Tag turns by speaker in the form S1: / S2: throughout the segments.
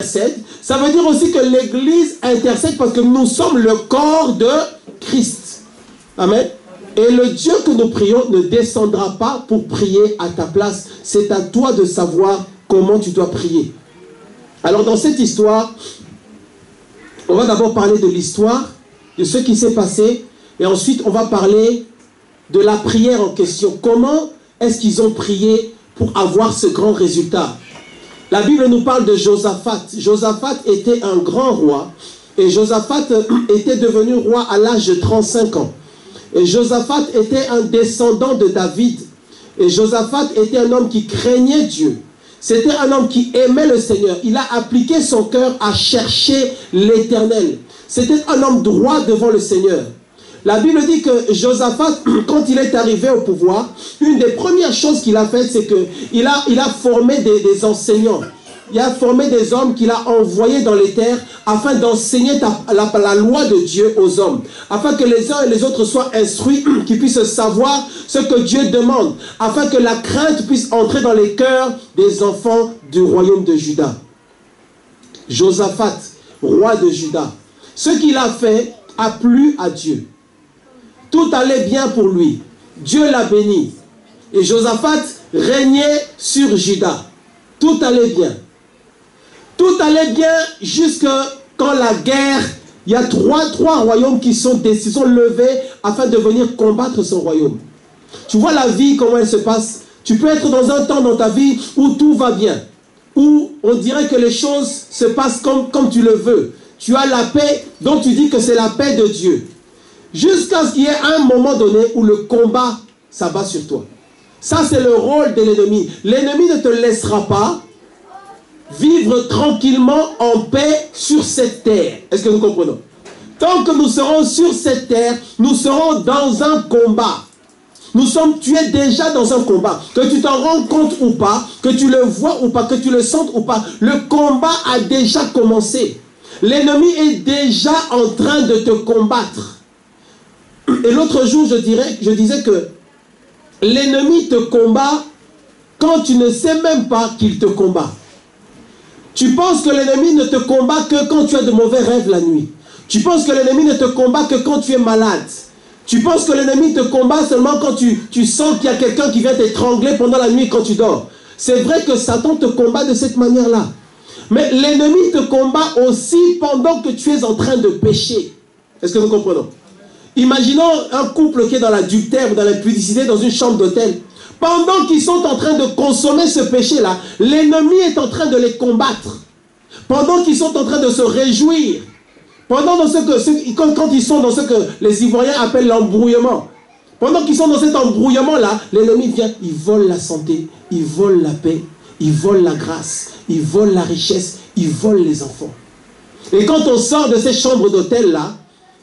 S1: intercède, ça veut dire aussi que l'Église intercède parce que nous sommes le corps de Christ. Amen. Et le Dieu que nous prions ne descendra pas pour prier à ta place. C'est à toi de savoir comment tu dois prier. Alors dans cette histoire, on va d'abord parler de l'histoire, de ce qui s'est passé, et ensuite on va parler de la prière en question. Comment est-ce qu'ils ont prié pour avoir ce grand résultat? La Bible nous parle de Josaphat. Josaphat était un grand roi, et Josaphat était devenu roi à l'âge de 35 ans. Et Josaphat était un descendant de David. Et Josaphat était un homme qui craignait Dieu. C'était un homme qui aimait le Seigneur. Il a appliqué son cœur à chercher l'Éternel. C'était un homme droit devant le Seigneur. La Bible dit que Josaphat, quand il est arrivé au pouvoir, une des premières choses qu'il a faites, c'est qu'il a formé des enseignants. Il a formé des hommes qu'il a envoyés dans les terres afin d'enseigner la loi de Dieu aux hommes. Afin que les uns et les autres soient instruits, qu'ils puissent savoir ce que Dieu demande. Afin que la crainte puisse entrer dans les cœurs des enfants du royaume de Juda. Josaphat, roi de Juda. Ce qu'il a fait a plu à Dieu. Tout allait bien pour lui. Dieu l'a béni. Et Josaphat régnait sur Juda. Tout allait bien. Tout allait bien jusqu'à quand la guerre, il y a trois royaumes qui sont levés afin de venir combattre son royaume. Tu vois la vie, comment elle se passe. Tu peux être dans un temps dans ta vie où tout va bien. Où on dirait que les choses se passent comme tu le veux. Tu as la paix, donc tu dis que c'est la paix de Dieu. Jusqu'à ce qu'il y ait un moment donné où le combat s'abat sur toi. Ça, c'est le rôle de l'ennemi. L'ennemi ne te laissera pas vivre tranquillement en paix sur cette terre. Est-ce que nous comprenons? Tant que nous serons sur cette terre, nous serons dans un combat. Tu es déjà dans un combat. Que tu t'en rends compte ou pas, que tu le vois ou pas, que tu le sentes ou pas, le combat a déjà commencé. L'ennemi est déjà en train de te combattre. Et l'autre jour, je disais que l'ennemi te combat quand tu ne sais même pas qu'il te combat. Tu penses que l'ennemi ne te combat que quand tu as de mauvais rêves la nuit. Tu penses que l'ennemi ne te combat que quand tu es malade. Tu penses que l'ennemi te combat seulement quand tu sens qu'il y a quelqu'un qui vient t'étrangler pendant la nuit quand tu dors. C'est vrai que Satan te combat de cette manière-là. Mais l'ennemi te combat aussi pendant que tu es en train de pécher. Est-ce que nous comprenons? Imaginons un couple qui est dans l'adultère ou dans l'impudicité dans une chambre d'hôtel. Pendant qu'ils sont en train de consommer ce péché-là, l'ennemi est en train de les combattre. Pendant qu'ils sont en train de se réjouir. Pendant quand ils sont dans ce que les Ivoiriens appellent l'embrouillement. Pendant qu'ils sont dans cet embrouillement-là, l'ennemi vient, il vole la santé, il vole la paix, il vole la grâce, il vole la richesse, il vole les enfants. Et quand on sort de ces chambres d'hôtel-là,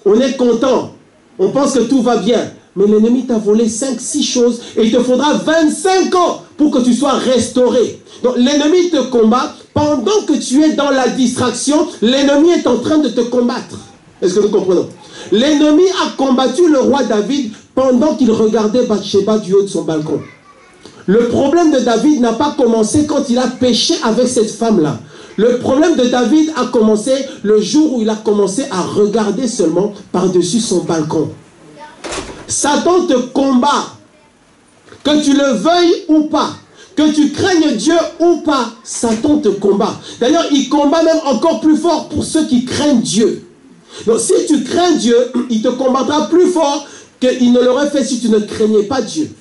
S1: on est content. On pense que tout va bien. Mais l'ennemi t'a volé 5-6 choses et il te faudra 25 ans pour que tu sois restauré. Donc l'ennemi te combat. Pendant que tu es dans la distraction, l'ennemi est en train de te combattre. Est-ce que nous comprenons? L'ennemi a combattu le roi David pendant qu'il regardait Bathsheba du haut de son balcon. Le problème de David n'a pas commencé quand il a péché avec cette femme-là. Le problème de David a commencé le jour où il a commencé à regarder seulement par-dessus son balcon. Satan te combat, que tu le veuilles ou pas, que tu craignes Dieu ou pas, Satan te combat. D'ailleurs, il combat même encore plus fort pour ceux qui craignent Dieu. Donc si tu crains Dieu, il te combattra plus fort qu'il ne l'aurait fait si tu ne craignais pas Dieu.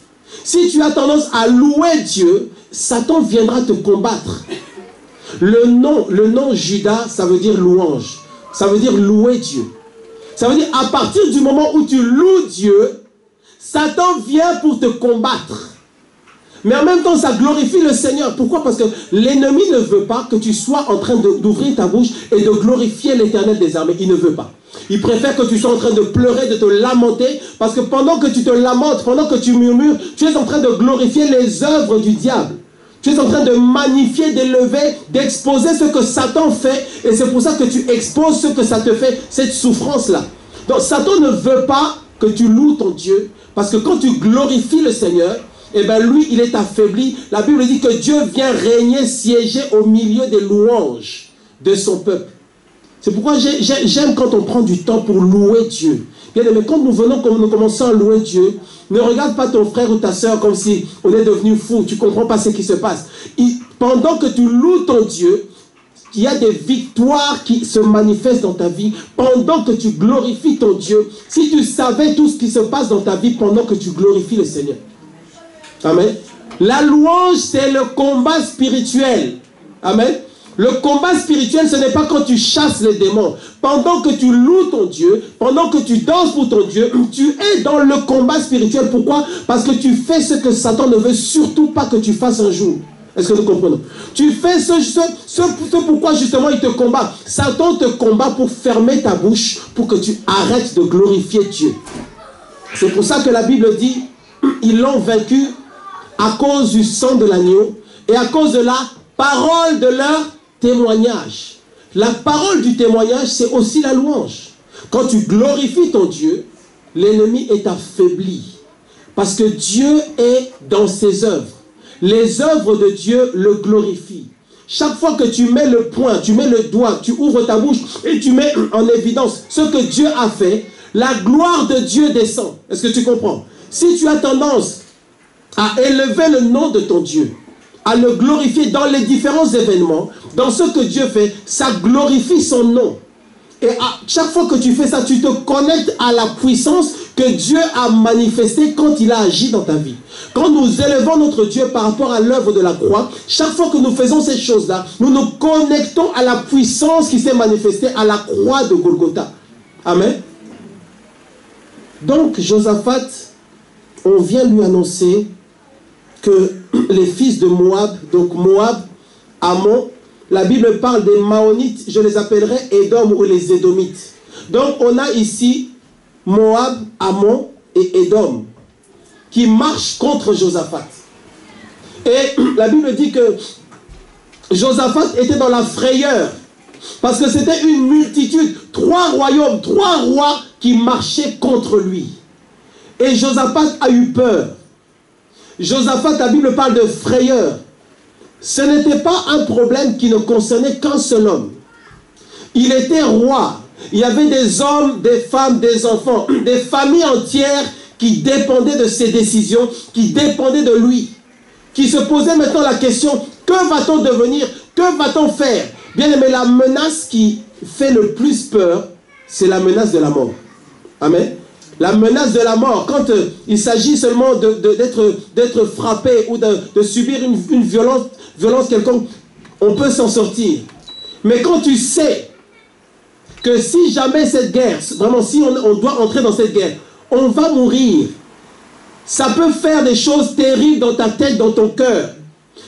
S1: Si tu as tendance à louer Dieu, Satan viendra te combattre. Le nom Judas, ça veut dire louange. Ça veut dire louer Dieu. Ça veut dire à partir du moment où tu loues Dieu, Satan vient pour te combattre. Mais en même temps, ça glorifie le Seigneur. Pourquoi? Parce que l'ennemi ne veut pas que tu sois en train d'ouvrir ta bouche et de glorifier l'Éternel des armées. Il ne veut pas. Il préfère que tu sois en train de pleurer, de te lamenter. Parce que pendant que tu te lamentes, pendant que tu murmures, tu es en train de glorifier les œuvres du diable. Tu es en train de magnifier, d'élever, d'exposer ce que Satan fait. Et c'est pour ça que tu exposes ce que ça te fait, cette souffrance-là. Donc Satan ne veut pas que tu loues ton Dieu. Parce que quand tu glorifies le Seigneur, eh bien lui, il est affaibli. La Bible dit que Dieu vient régner, siéger au milieu des louanges. de son peuple. C'est pourquoi j'aime quand on prend du temps pour louer Dieu. Bien aimé, quand nous commençons à louer Dieu, ne regarde pas ton frère ou ta soeur comme si on est devenu fou. Tu ne comprends pas ce qui se passe. Pendant que tu loues ton Dieu, il y a des victoires qui se manifestent dans ta vie. Pendant que tu glorifies ton Dieu, si tu savais tout ce qui se passe dans ta vie pendant que tu glorifies le Seigneur. Amen. La louange, c'est le combat spirituel. Amen. Le combat spirituel, ce n'est pas quand tu chasses les démons. Pendant que tu loues ton Dieu, pendant que tu danses pour ton Dieu, tu es dans le combat spirituel. Pourquoi? Parce que tu fais ce que Satan ne veut surtout pas que tu fasses un jour. Est-ce que nous comprenons? Tu fais ce pourquoi justement il te combat. Satan te combat pour fermer ta bouche, pour que tu arrêtes de glorifier Dieu. C'est pour ça que la Bible dit, ils l'ont vaincu à cause du sang de l'agneau et à cause de la parole de leur témoignage. La parole du témoignage, c'est aussi la louange. Quand tu glorifies ton Dieu, l'ennemi est affaibli. Parce que Dieu est dans ses œuvres. Les œuvres de Dieu le glorifient. Chaque fois que tu mets le poing, tu mets le doigt, tu ouvres ta bouche et tu mets en évidence ce que Dieu a fait, la gloire de Dieu descend. Est-ce que tu comprends? Si tu as tendance à élever le nom de ton Dieu, à le glorifier dans les différents événements, dans ce que Dieu fait, ça glorifie son nom. Et à chaque fois que tu fais ça, tu te connectes à la puissance que Dieu a manifestée quand il a agi dans ta vie. Quand nous élevons notre Dieu par rapport à l'œuvre de la croix, chaque fois que nous faisons ces choses-là, nous nous connectons à la puissance qui s'est manifestée à la croix de Golgotha. Amen. Donc, Josaphat, on vient lui annoncer que les fils de Moab, donc Moab, Ammon, la Bible parle des Maonites, je les appellerai Édom ou les Édomites. Donc on a ici Moab, Ammon et Édom qui marchent contre Josaphat. Et la Bible dit que Josaphat était dans la frayeur parce que c'était une multitude, 3 royaumes, 3 rois qui marchaient contre lui. Et Josaphat a eu peur. Josaphat, la Bible parle de frayeur. Ce n'était pas un problème qui ne concernait qu'un seul homme. Il était roi. Il y avait des hommes, des femmes, des enfants, des familles entières qui dépendaient de ses décisions, qui dépendaient de lui, qui se posaient maintenant la question, que va-t-on devenir? Que va-t-on faire? Bien aimé, la menace qui fait le plus peur, c'est la menace de la mort. Amen. La menace de la mort, quand il s'agit seulement d'être frappé ou de subir une violence quelconque, on peut s'en sortir. Mais quand tu sais que si jamais cette guerre, vraiment si on doit entrer dans cette guerre, on va mourir, ça peut faire des choses terribles dans ta tête, dans ton cœur.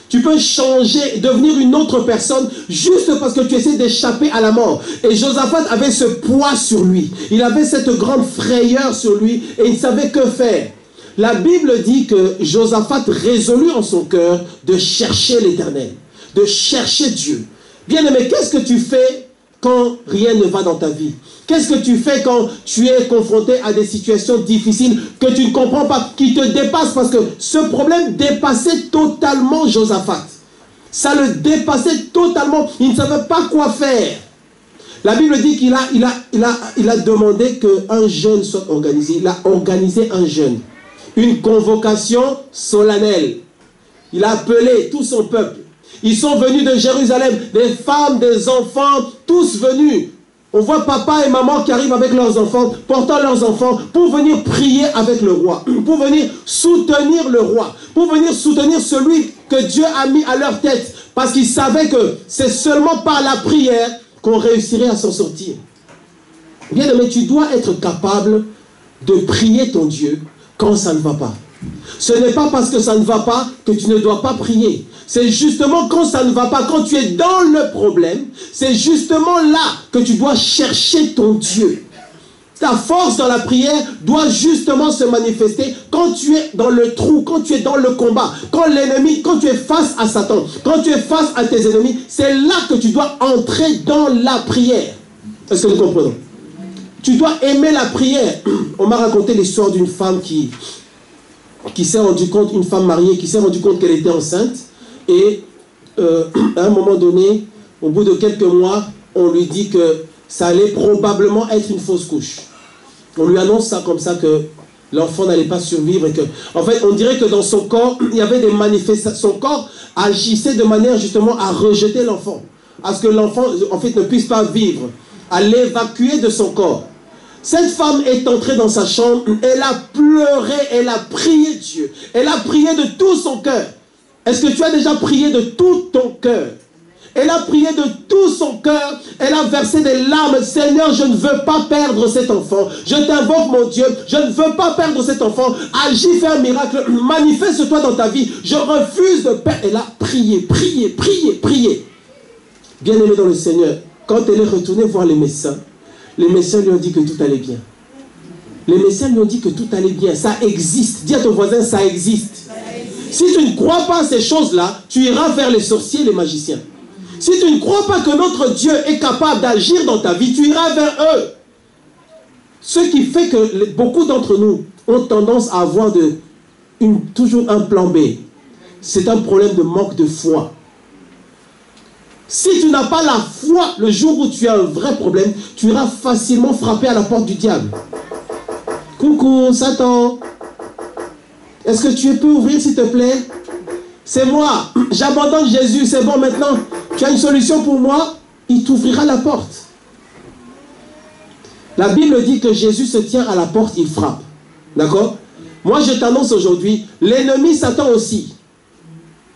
S1: Tu peux changer, devenir une autre personne juste parce que tu essaies d'échapper à la mort. Et Josaphat avait ce poids sur lui. Il avait cette grande frayeur sur lui et il ne savait que faire. La Bible dit que Josaphat résolut en son cœur de chercher l'Éternel, de chercher Dieu. Bien aimé, qu'est-ce que tu fais quand rien ne va dans ta vie? Qu'est-ce que tu fais quand tu es confronté à des situations difficiles que tu ne comprends pas, qui te dépassent? Parce que ce problème dépassait totalement Josaphat. Ça le dépassait totalement. Il ne savait pas quoi faire. La Bible dit qu'il a demandé qu'un jeûne soit organisé. Il a organisé un jeûne. Une convocation solennelle. Il a appelé tout son peuple. Ils sont venus de Jérusalem. Des femmes, des enfants, tous venus. On voit papa et maman qui arrivent avec leurs enfants, portant leurs enfants, pour venir prier avec le roi, pour venir soutenir le roi, pour venir soutenir celui que Dieu a mis à leur tête, parce qu'ils savaient que c'est seulement par la prière qu'on réussirait à s'en sortir. Bien aimé, tu dois être capable de prier ton Dieu quand ça ne va pas. Ce n'est pas parce que ça ne va pas que tu ne dois pas prier. C'est justement quand ça ne va pas, quand tu es dans le problème, c'est justement là que tu dois chercher ton Dieu. Ta force dans la prière doit justement se manifester quand tu es dans le trou, quand tu es dans le combat, quand l'ennemi, quand tu es face à Satan, quand tu es face à tes ennemis, c'est là que tu dois entrer dans la prière. Est-ce que nous comprenons? Tu dois aimer la prière. On m'a raconté l'histoire d'une femme qui s'est rendue compte, une femme mariée qui s'est rendue compte qu'elle était enceinte. Et à un moment donné, au bout de quelques mois, on lui dit que ça allait probablement être une fausse couche. On lui annonce ça comme ça que l'enfant n'allait pas survivre. Et que, en fait, on dirait que dans son corps, il y avait des manifestations. Son corps agissait de manière justement à rejeter l'enfant. À ce que l'enfant, en fait, ne puisse pas vivre. À l'évacuer de son corps. Cette femme est entrée dans sa chambre, elle a pleuré, elle a prié Dieu. Elle a prié de tout son cœur. Est-ce que tu as déjà prié de tout ton cœur? Elle a prié de tout son cœur. Elle a versé des larmes. Seigneur, je ne veux pas perdre cet enfant. Je t'invoque, mon Dieu. Je ne veux pas perdre cet enfant. Agis, fais un miracle. Manifeste-toi dans ta vie. Je refuse de perdre. Elle a prié, prié, prié, prié. Bien-aimée dans le Seigneur, quand elle est retournée voir les médecins lui ont dit que tout allait bien. Les médecins lui ont dit que tout allait bien. Ça existe. Dis à ton voisin, ça existe. Si tu ne crois pas à ces choses-là, tu iras vers les sorciers et les magiciens. Si tu ne crois pas que notre Dieu est capable d'agir dans ta vie, tu iras vers eux. Ce qui fait que beaucoup d'entre nous ont tendance à avoir toujours un plan B. C'est un problème de manque de foi. Si tu n'as pas la foi, le jour où tu as un vrai problème, tu iras facilement frapper à la porte du diable. Coucou, Satan. Est-ce que tu peux ouvrir, s'il te plaît? C'est moi. J'abandonne Jésus. C'est bon maintenant. Tu as une solution pour moi? Il t'ouvrira la porte. La Bible dit que Jésus se tient à la porte, il frappe. D'accord? Moi, je t'annonce aujourd'hui, l'ennemi Satan aussi.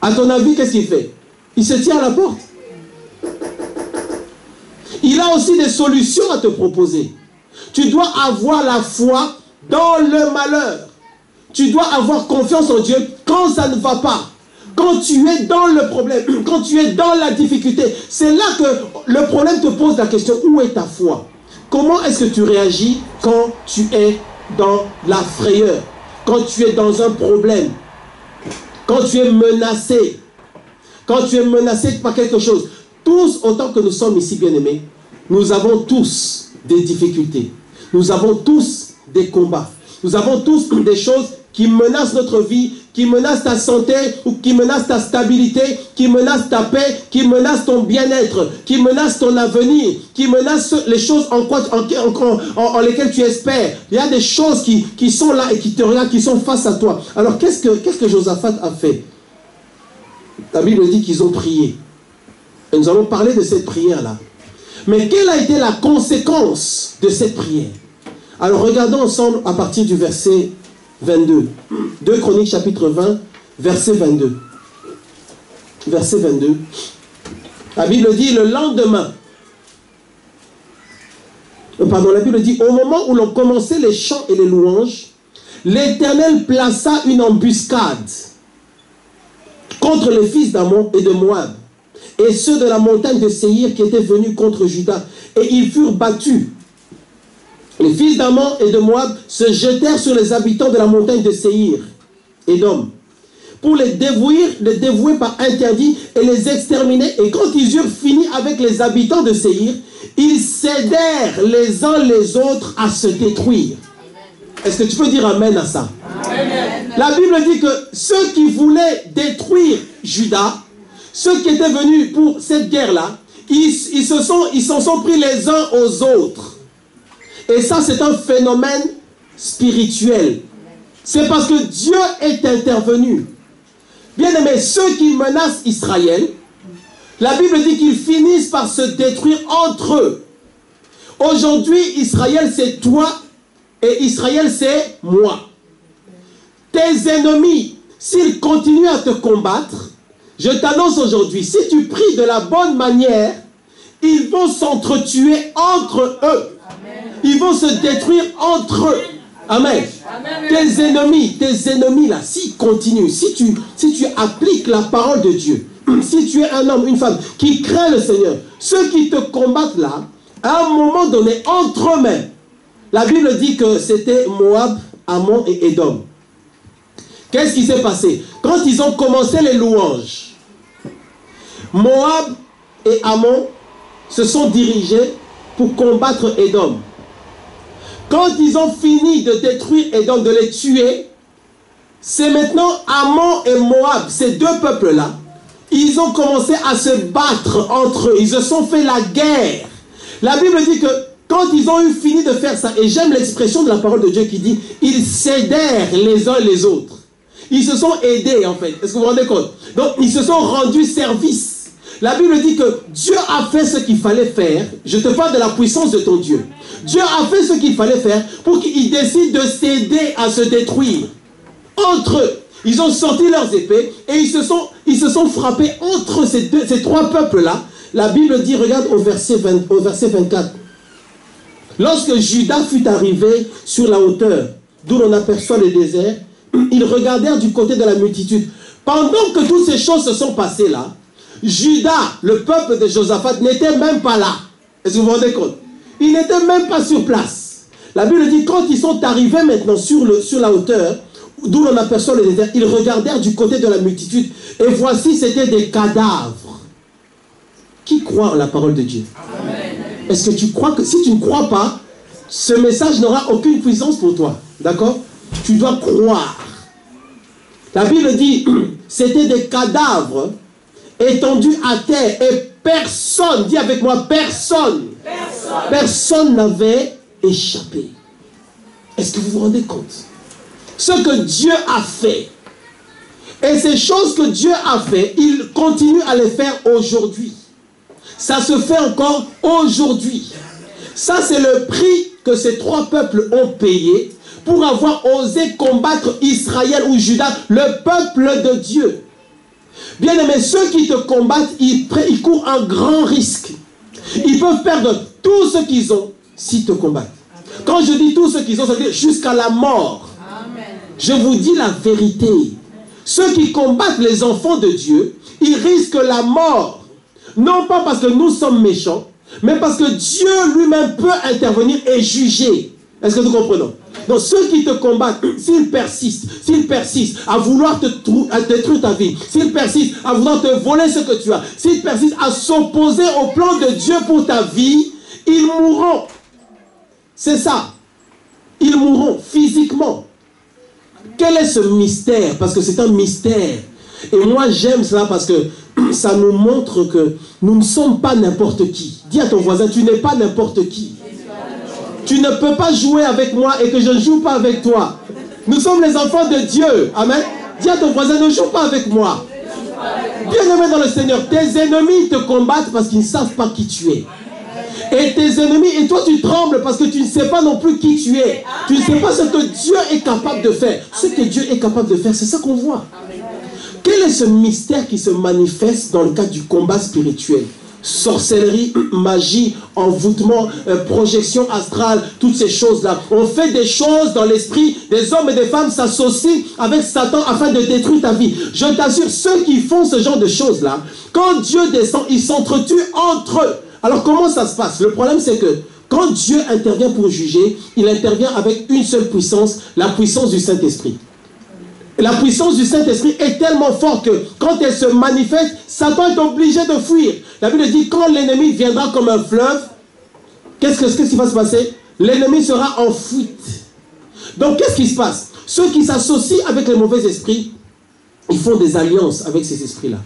S1: À ton avis, qu'est-ce qu'il fait? Il se tient à la porte. Il a aussi des solutions à te proposer. Tu dois avoir la foi dans le malheur. Tu dois avoir confiance en Dieu quand ça ne va pas. Quand tu es dans le problème, quand tu es dans la difficulté, c'est là que le problème te pose la question, où est ta foi? Comment est-ce que tu réagis quand tu es dans la frayeur? Quand tu es dans un problème? Quand tu es menacé? Quand tu es menacé par quelque chose? Tous, autant que nous sommes ici, bien-aimés, nous avons tous des difficultés. Nous avons tous des combats. Nous avons tous des choses qui menacent notre vie, qui menacent ta santé, ou qui menacent ta stabilité, qui menacent ta paix, qui menacent ton bien-être, qui menacent ton avenir, qui menacent les choses en lesquelles tu espères. Il y a des choses qui sont là et qui te regardent, qui sont face à toi. Alors qu'est-ce que Josaphat a fait? La Bible dit qu'ils ont prié. Et nous allons parler de cette prière-là. Mais quelle a été la conséquence de cette prière? Alors regardons ensemble à partir du verset 22. 2 Chroniques chapitre 20, verset 22. Verset 22. La Bible dit le lendemain. La Bible dit au moment où l'on commençait les chants et les louanges, l'Éternel plaça une embuscade contre les fils d'Ammon et de Moab, et ceux de la montagne de Séhir qui étaient venus contre Juda, et ils furent battus. Les fils d'Ammon et de Moab se jetèrent sur les habitants de la montagne de Séhir, Édom, pour les dévouer par interdit et les exterminer. Et quand ils eurent fini avec les habitants de Séhir, ils s'aidèrent les uns les autres à se détruire. Est-ce que tu peux dire amen à ça? Amen. La Bible dit que ceux qui voulaient détruire Juda, ceux qui étaient venus pour cette guerre-là, ils s'en sont pris les uns aux autres. Et ça, c'est un phénomène spirituel. C'est parce que Dieu est intervenu. Bien aimé, ceux qui menacent Israël, la Bible dit qu'ils finissent par se détruire entre eux. Aujourd'hui, Israël, c'est toi et Israël, c'est moi. Tes ennemis, s'ils continuent à te combattre, je t'annonce aujourd'hui, si tu pries de la bonne manière, ils vont s'entretuer entre eux. Ils vont se détruire entre eux. Amen. Amen. Tes ennemis là, s'ils continuent, si tu appliques la parole de Dieu, si tu es un homme, une femme qui craint le Seigneur, ceux qui te combattent là, à un moment donné, entre eux-mêmes, la Bible dit que c'était Moab, Ammon et Édom. Qu'est-ce qui s'est passé? Quand ils ont commencé les louanges, Moab et Ammon se sont dirigés pour combattre Édom. Quand ils ont fini de détruire Édom, de les tuer, c'est maintenant Ammon et Moab, ces deux peuples-là, ils ont commencé à se battre entre eux. Ils se sont fait la guerre. La Bible dit que quand ils ont eu fini de faire ça, et j'aime l'expression de la parole de Dieu qui dit, ils s'aidèrent les uns les autres. Ils se sont aidés en fait. Est-ce que vous vous rendez compte? Donc ils se sont rendus service. La Bible dit que Dieu a fait ce qu'il fallait faire. Je te parle de la puissance de ton Dieu. Dieu a fait ce qu'il fallait faire pour qu'ils décident de s'aider à se détruire. Entre eux, ils ont sorti leurs épées et ils se sont frappés entre ces trois peuples-là. La Bible dit, regarde au verset 24. Lorsque Judas fut arrivé sur la hauteur, d'où l'on aperçoit le désert, ils regardèrent du côté de la multitude. Pendant que toutes ces choses se sont passées là, Judas, le peuple de Josaphat, n'était même pas là. Est-ce que vous vous rendez compte? Il n'était même pas sur place. La Bible dit, quand ils sont arrivés maintenant sur la hauteur, d'où l'on aperçoit le désert, ils regardèrent du côté de la multitude, et voici, c'était des cadavres. Qui croit en la parole de Dieu? Est-ce que tu crois que si tu ne crois pas, ce message n'aura aucune puissance pour toi? D'accord? Tu dois croire. La Bible dit, c'était des cadavres étendus à terre et personne, dis avec moi, personne n'avait échappé. Est-ce que vous vous rendez compte? Ce que Dieu a fait, et ces choses que Dieu a fait, il continue à les faire aujourd'hui. Ça se fait encore aujourd'hui. Ça, c'est le prix que ces trois peuples ont payé pour avoir osé combattre Israël ou Juda, le peuple de Dieu. Bien aimé, ceux qui te combattent, ils courent un grand risque. Ils peuvent perdre tout ce qu'ils ont s'ils te combattent. Quand je dis tout ce qu'ils ont, ça veut dire jusqu'à la mort. Amen. Je vous dis la vérité. Ceux qui combattent les enfants de Dieu, ils risquent la mort. Non pas parce que nous sommes méchants, mais parce que Dieu lui-même peut intervenir et juger. Est-ce que nous comprenons? Donc ceux qui te combattent, s'ils persistent à vouloir à détruire ta vie, s'ils persistent à vouloir te voler ce que tu as, s'ils persistent à s'opposer au plan de Dieu pour ta vie, ils mourront. C'est ça. Ils mourront physiquement. Quel est ce mystère? Parce que c'est un mystère. Et moi j'aime cela parce que ça nous montre que nous ne sommes pas n'importe qui. Dis à ton voisin, tu n'es pas n'importe qui. Tu ne peux pas jouer avec moi et que je ne joue pas avec toi. Nous sommes les enfants de Dieu. Amen. Dis à ton voisin, ne joue pas avec moi. Bien-aimé dans le Seigneur, tes ennemis te combattent parce qu'ils ne savent pas qui tu es. Et tes ennemis, et toi tu trembles parce que tu ne sais pas non plus qui tu es. Tu ne sais pas ce que Dieu est capable de faire. Ce que Dieu est capable de faire, c'est ça qu'on voit. Quel est ce mystère qui se manifeste dans le cadre du combat spirituel? Sorcellerie, magie, envoûtement, projection astrale, toutes ces choses-là. On fait des choses dans l'esprit, des hommes et des femmes s'associent avec Satan afin de détruire ta vie. Je t'assure, ceux qui font ce genre de choses-là, quand Dieu descend, ils s'entretuent entre eux. Alors comment ça se passe? Le problème c'est que quand Dieu intervient pour juger, il intervient avec une seule puissance, la puissance du Saint-Esprit. La puissance du Saint-Esprit est tellement forte que quand elle se manifeste, Satan est obligé de fuir. La Bible dit quand l'ennemi viendra comme un fleuve, qu'est-ce qui va se passer? L'ennemi sera en fuite. Donc qu'est-ce qui se passe? Ceux qui s'associent avec les mauvais esprits, ils font des alliances avec ces esprits-là.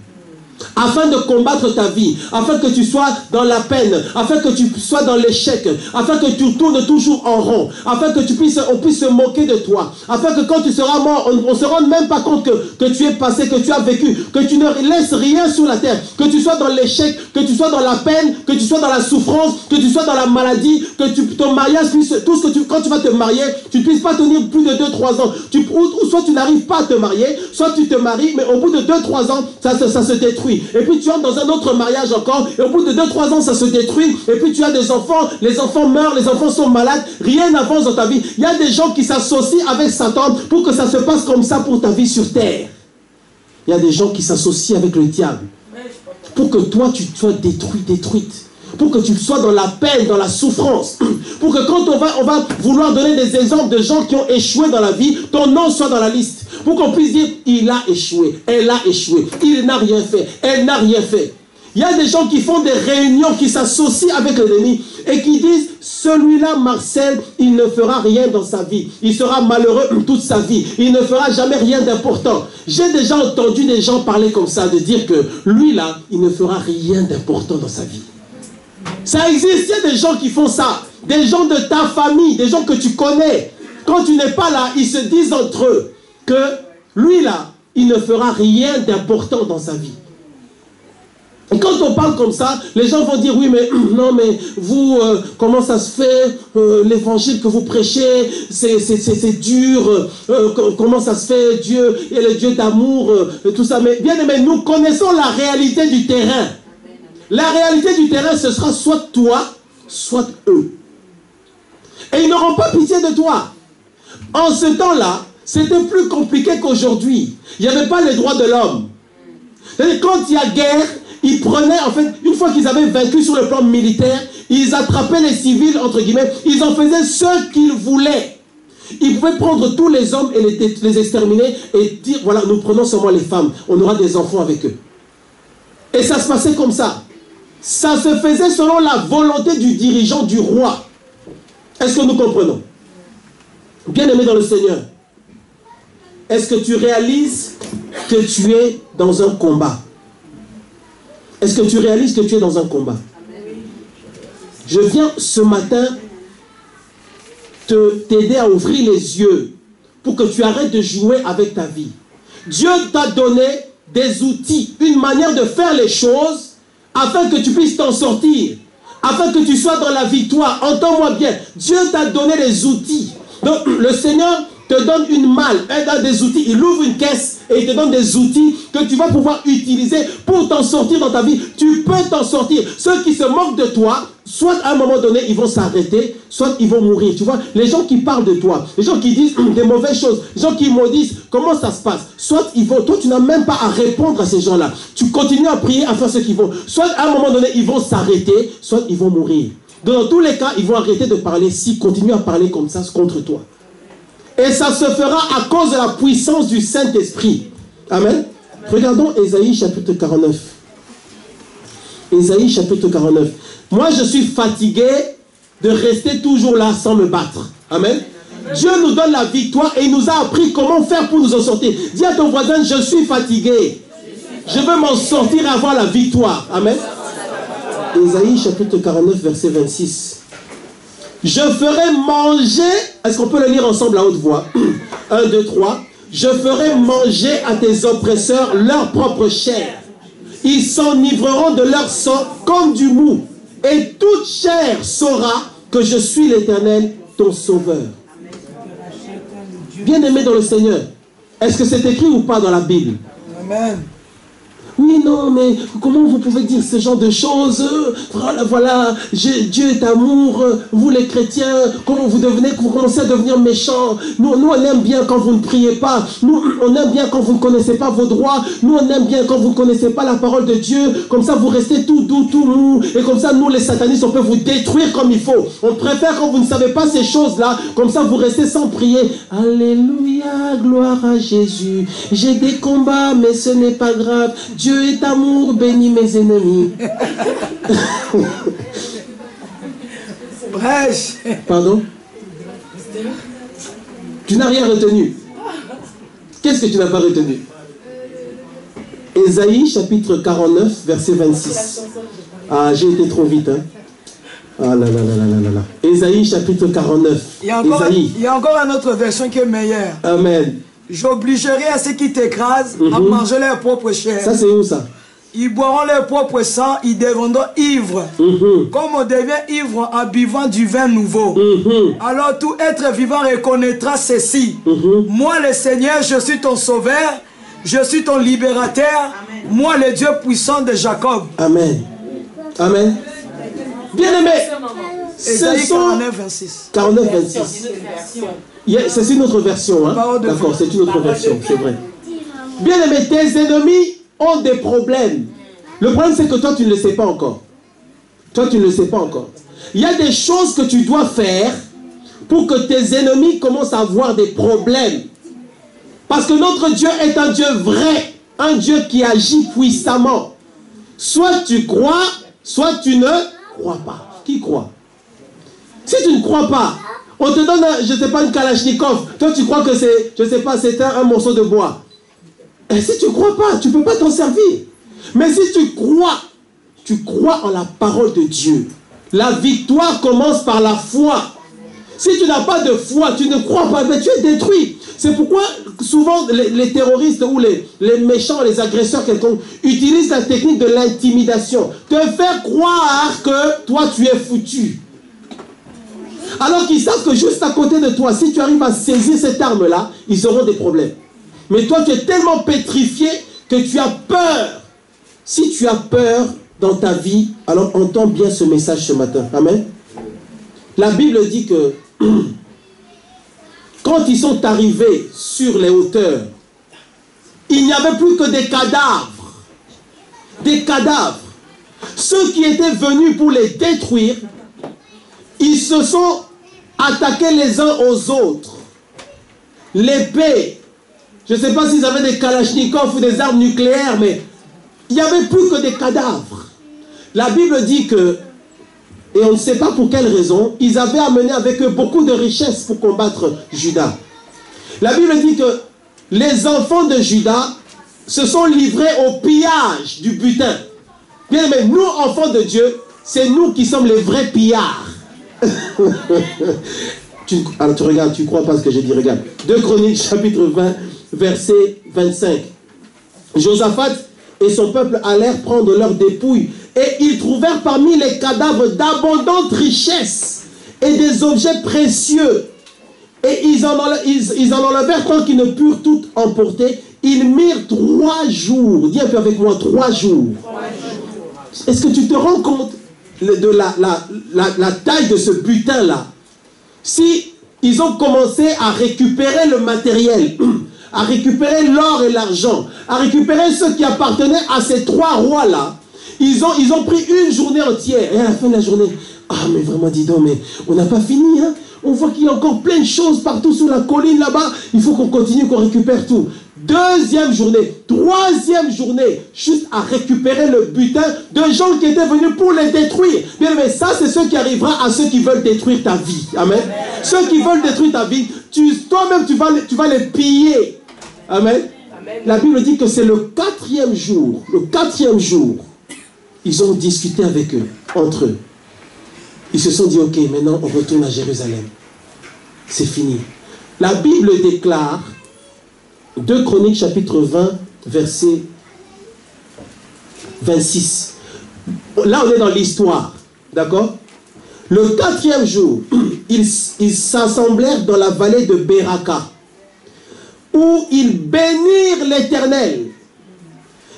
S1: Afin de combattre ta vie, afin que tu sois dans la peine, afin que tu sois dans l'échec, afin que tu tournes toujours en rond, afin que on puisse se moquer de toi, afin que quand tu seras mort, on ne se rende même pas compte que tu es passé, que tu as vécu, que tu ne laisses rien sur la terre, que tu sois dans l'échec, que tu sois dans la peine, que tu sois dans la souffrance, que tu sois dans la maladie, que ton mariage puisse, tout ce que quand tu vas te marier, tu ne puisses pas tenir plus de 2-3 ans, ou soit tu n'arrives pas à te marier, soit tu te maries, mais au bout de 2-3 ans, ça se détruit. Et puis tu entres dans un autre mariage encore, et au bout de 2-3 ans, ça se détruit, et puis tu as des enfants, les enfants meurent, les enfants sont malades, rien n'avance dans ta vie. Il y a des gens qui s'associent avec Satan pour que ça se passe comme ça pour ta vie sur terre. Il y a des gens qui s'associent avec le diable pour que toi tu sois détruite, pour que tu sois dans la peine, dans la souffrance, pour que quand on va vouloir donner des exemples de gens qui ont échoué dans la vie, ton nom soit dans la liste. Pour qu'on puisse dire, il a échoué, elle a échoué, il n'a rien fait, elle n'a rien fait. Il y a des gens qui font des réunions, qui s'associent avec l'ennemi et qui disent, celui-là, Marcel, il ne fera rien dans sa vie. Il sera malheureux toute sa vie. Il ne fera jamais rien d'important. J'ai déjà entendu des gens parler comme ça, de dire que lui là, il ne fera rien d'important dans sa vie. Ça existe, il y a des gens qui font ça. Des gens de ta famille, des gens que tu connais. Quand tu n'es pas là, ils se disent entre eux que lui là, il ne fera rien d'important dans sa vie. Et quand on parle comme ça, les gens vont dire, oui, mais non, mais vous, comment ça se fait, l'évangile que vous prêchez, c'est dur, comment ça se fait, Dieu est le Dieu d'amour, tout ça. Mais bien aimé, nous connaissons la réalité du terrain. La réalité du terrain, ce sera soit toi, soit eux. Et ils n'auront pas pitié de toi. En ce temps-là, c'était plus compliqué qu'aujourd'hui. Il n'y avait pas les droits de l'homme. Quand il y a guerre, ils prenaient, en fait, une fois qu'ils avaient vaincu sur le plan militaire, ils attrapaient les civils, entre guillemets, ils en faisaient ce qu'ils voulaient. Ils pouvaient prendre tous les hommes et les exterminer et dire, voilà, nous prenons seulement les femmes, on aura des enfants avec eux. Et ça se passait comme ça. Ça se faisait selon la volonté du dirigeant, du roi. Est-ce que nous comprenons? Bien-aimé dans le Seigneur, est-ce que tu réalises que tu es dans un combat? Est-ce que tu réalises que tu es dans un combat? Je viens ce matin t'aider à ouvrir les yeux pour que tu arrêtes de jouer avec ta vie. Dieu t'a donné des outils, une manière de faire les choses afin que tu puisses t'en sortir, afin que tu sois dans la victoire. Entends-moi bien, Dieu t'a donné les outils. Donc le Seigneur te donne une malle, il donne des outils, il ouvre une caisse et il te donne des outils que tu vas pouvoir utiliser pour t'en sortir dans ta vie. Tu peux t'en sortir. Ceux qui se moquent de toi, soit à un moment donné, ils vont s'arrêter, soit ils vont mourir. Tu vois, les gens qui parlent de toi, les gens qui disent des mauvaises choses, les gens qui maudissent, comment ça se passe? Soit ils vont, toi tu n'as même pas à répondre à ces gens-là. Tu continues à prier, à faire ce qu'ils vont. Soit à un moment donné, ils vont s'arrêter, soit ils vont mourir. Dans tous les cas, ils vont arrêter de parler s'ils continuent à parler comme ça contre toi. Et ça se fera à cause de la puissance du Saint-Esprit. Amen. Regardons Ésaïe chapitre 49. Ésaïe chapitre 49. Moi, je suis fatigué de rester toujours là sans me battre. Amen. Dieu nous donne la victoire et il nous a appris comment faire pour nous en sortir. Dis à ton voisin, je suis fatigué. Je veux m'en sortir et avoir la victoire. Amen. Ésaïe chapitre 49, verset 26. Je ferai manger, est-ce qu'on peut le lire ensemble à haute voix? 1, 2, 3. Je ferai manger à tes oppresseurs leur propre chair. Ils s'enivreront de leur sang comme du mou. Et toute chair saura que je suis l'Éternel, ton sauveur. Bien-aimé dans le Seigneur, est-ce que c'est écrit ou pas dans la Bible? Amen. Oui, non, mais comment vous pouvez dire ce genre de choses? Voilà, Dieu est amour, vous les chrétiens, comment vous commencez à devenir méchants. Nous, on aime bien quand vous ne priez pas. Nous, on aime bien quand vous ne connaissez pas vos droits. Nous, on aime bien quand vous ne connaissez pas la parole de Dieu. Comme ça, vous restez tout doux, tout mou. Et comme ça, nous, les satanistes, on peut vous détruire comme il faut. On préfère quand vous ne savez pas ces choses-là. Comme ça, vous restez sans prier. Alléluia, gloire à Jésus. J'ai des combats, mais ce n'est pas grave. Dieu est amour, bénis mes ennemis.
S2: Brèche.
S1: Pardon? Tu n'as rien retenu. Qu'est-ce que tu n'as pas retenu? Ésaïe chapitre 49, verset 26. Ah, j'ai été trop vite, hein. Ah là là là là là là. Ésaïe chapitre 49.
S2: Il y a encore une autre version qui est meilleure.
S1: Amen.
S2: J'obligerai à ceux qui t'écrasent à manger leur propre chair.
S1: Ça c'est où ça?
S2: Ils boiront leur propre sang, ils deviendront ivres. Comme on devient ivre en buvant du vin nouveau. Alors tout être vivant reconnaîtra ceci. Moi le Seigneur, je suis ton sauveur, je suis ton libérateur. Amen. Moi le Dieu puissant de Jacob.
S1: Amen. Amen. Bien-aimé,
S2: Ésaïe 49, 26.
S1: 49, 26. C'est une autre version, hein? D'accord, c'est une autre version, c'est vrai. Bien-aimé, tes ennemis ont des problèmes. Le problème, c'est que toi, tu ne le sais pas encore. Toi, tu ne le sais pas encore. Il y a des choses que tu dois faire pour que tes ennemis commencent à avoir des problèmes. Parce que notre Dieu est un Dieu vrai, un Dieu qui agit puissamment. Soit tu crois, soit tu ne crois pas. Qui croit? Si tu ne crois pas, on te donne, je ne sais pas, une Kalachnikov. Toi, tu crois que c'est, je ne sais pas, c'est un morceau de bois. Et si tu ne crois pas, tu ne peux pas t'en servir. Mais si tu crois en la parole de Dieu. La victoire commence par la foi. Si tu n'as pas de foi, tu ne crois pas, mais tu es détruit. C'est pourquoi souvent les terroristes ou les méchants, les agresseurs quelconques utilisent la technique de l'intimidation. Te faire croire que toi tu es foutu. Alors qu'ils savent que juste à côté de toi, si tu arrives à saisir cette arme-là, ils auront des problèmes. Mais toi tu es tellement pétrifié que tu as peur. Si tu as peur dans ta vie, alors entends bien ce message ce matin. Amen. La Bible dit que quand ils sont arrivés sur les hauteurs, il n'y avait plus que des cadavres. Des cadavres. Ceux qui étaient venus pour les détruire, ils se sont attaqués les uns aux autres. L'épée. Je ne sais pas s'ils avaient des kalachnikovs ou des armes nucléaires, mais il n'y avait plus que des cadavres. La Bible dit que, et on ne sait pas pour quelle raison, ils avaient amené avec eux beaucoup de richesses pour combattre Juda. La Bible dit que les enfants de Juda se sont livrés au pillage du butin. Bien, mais nous, enfants de Dieu, c'est nous qui sommes les vrais pillards. Alors tu regardes, tu crois pas ce que j'ai dit, regarde. 2 Chroniques, chapitre 20, verset 25. Josaphat et son peuple allèrent prendre leurs dépouilles, et ils trouvèrent parmi les cadavres d'abondantes richesses et des objets précieux. Et ils en enlevèrent tant qu'ils ne purent tout emporter. Ils mirent 3 jours. Dis un peu avec moi, 3 jours. Est-ce que tu te rends compte de la taille de ce butin-là? Si ils ont commencé à récupérer le matériel, à récupérer l'or et l'argent, à récupérer ce qui appartenait à ces 3 rois-là, ils ont pris une journée entière. Et à la fin de la journée, ah mais vraiment dis donc, mais on n'a pas fini, hein? On voit qu'il y a encore plein de choses partout sur la colline là-bas. Il faut qu'on continue, qu'on récupère tout. 2e journée, 3e journée, juste à récupérer le butin de gens qui étaient venus pour les détruire. Bien, mais ça, c'est ce qui arrivera à ceux qui veulent détruire ta vie. Amen. Amen. Ceux qui veulent détruire ta vie, toi-même, tu vas les piller. Amen. Amen. La Bible dit que c'est le 4e jour. Le 4e jour, ils ont discuté avec eux, entre eux. Ils se sont dit, ok, maintenant on retourne à Jérusalem. C'est fini. La Bible déclare, 2 Chroniques chapitre 20, verset 26. Là, on est dans l'histoire. D'accord? Le 4e jour, ils s'assemblèrent dans la vallée de Beraka, où ils bénirent l'Éternel.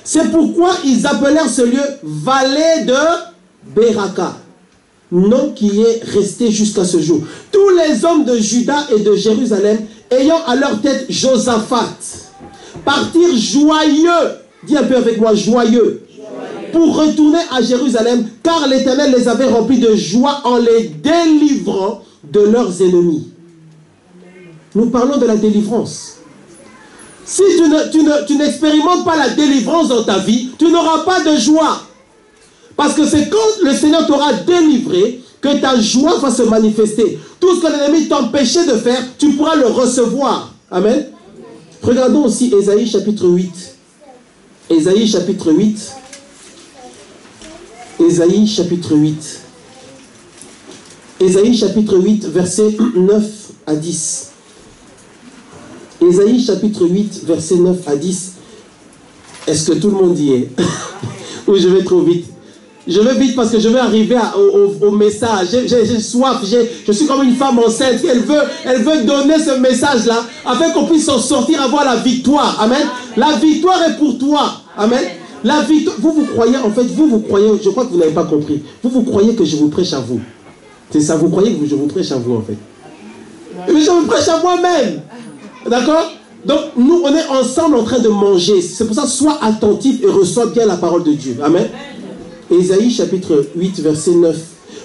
S1: C'est pourquoi ils appelèrent ce lieu vallée de Beraka, nom qui est resté jusqu'à ce jour. Tous les hommes de Juda et de Jérusalem, ayant à leur tête Josaphat, partirent joyeux, dis un peu avec moi, joyeux, pour retourner à Jérusalem, car l'Éternel les avait remplis de joie en les délivrant de leurs ennemis. Nous parlons de la délivrance. Si tu n'expérimentes pas la délivrance dans ta vie, tu n'auras pas de joie. Parce que c'est quand le Seigneur t'aura délivré que ta joie va se manifester. Tout ce que l'ennemi t'empêchait de faire, tu pourras le recevoir. Amen. Regardons aussi Ésaïe chapitre 8. Ésaïe chapitre 8. Ésaïe chapitre 8. Ésaïe chapitre 8, versets 9 à 10. Ésaïe chapitre 8, versets 9 à 10. Est-ce que tout le monde y est? Ou je vais trop vite? Je vais vite parce que je vais arriver au message. J'ai soif. Je suis comme une femme enceinte. Elle veut donner ce message-là afin qu'on puisse s'en sortir, avoir la victoire. Amen. La victoire est pour toi. Amen. La victoire. Vous croyez, en fait, vous croyez, je crois que vous n'avez pas compris. Vous croyez que je vous prêche à vous. C'est ça, vous croyez que je vous prêche à vous, en fait. Mais je vous prêche à moi-même. D'accord? Donc, nous, on est ensemble en train de manger. C'est pour ça, sois attentif et reçois bien la parole de Dieu. Amen. Ésaïe chapitre 8, verset 9.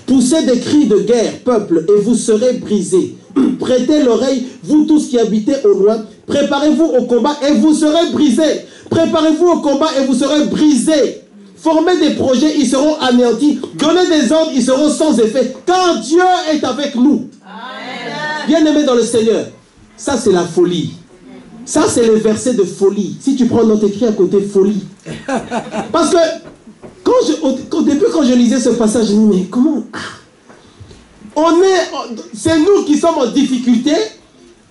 S1: Poussez des cris de guerre, peuple, et vous serez brisés. Prêtez l'oreille, vous tous qui habitez au loin. Préparez-vous au combat et vous serez brisés. Préparez-vous au combat et vous serez brisés. former des projets, ils seront anéantis. Donner des ordres, ils seront sans effet. Car Dieu est avec nous. Bien-aimés dans le Seigneur, ça c'est la folie. Ça c'est le verset de folie. Si tu prends notre écrit à côté, folie. Parce que au début quand je lisais ce passage, je me dis mais comment c'est nous qui sommes en difficulté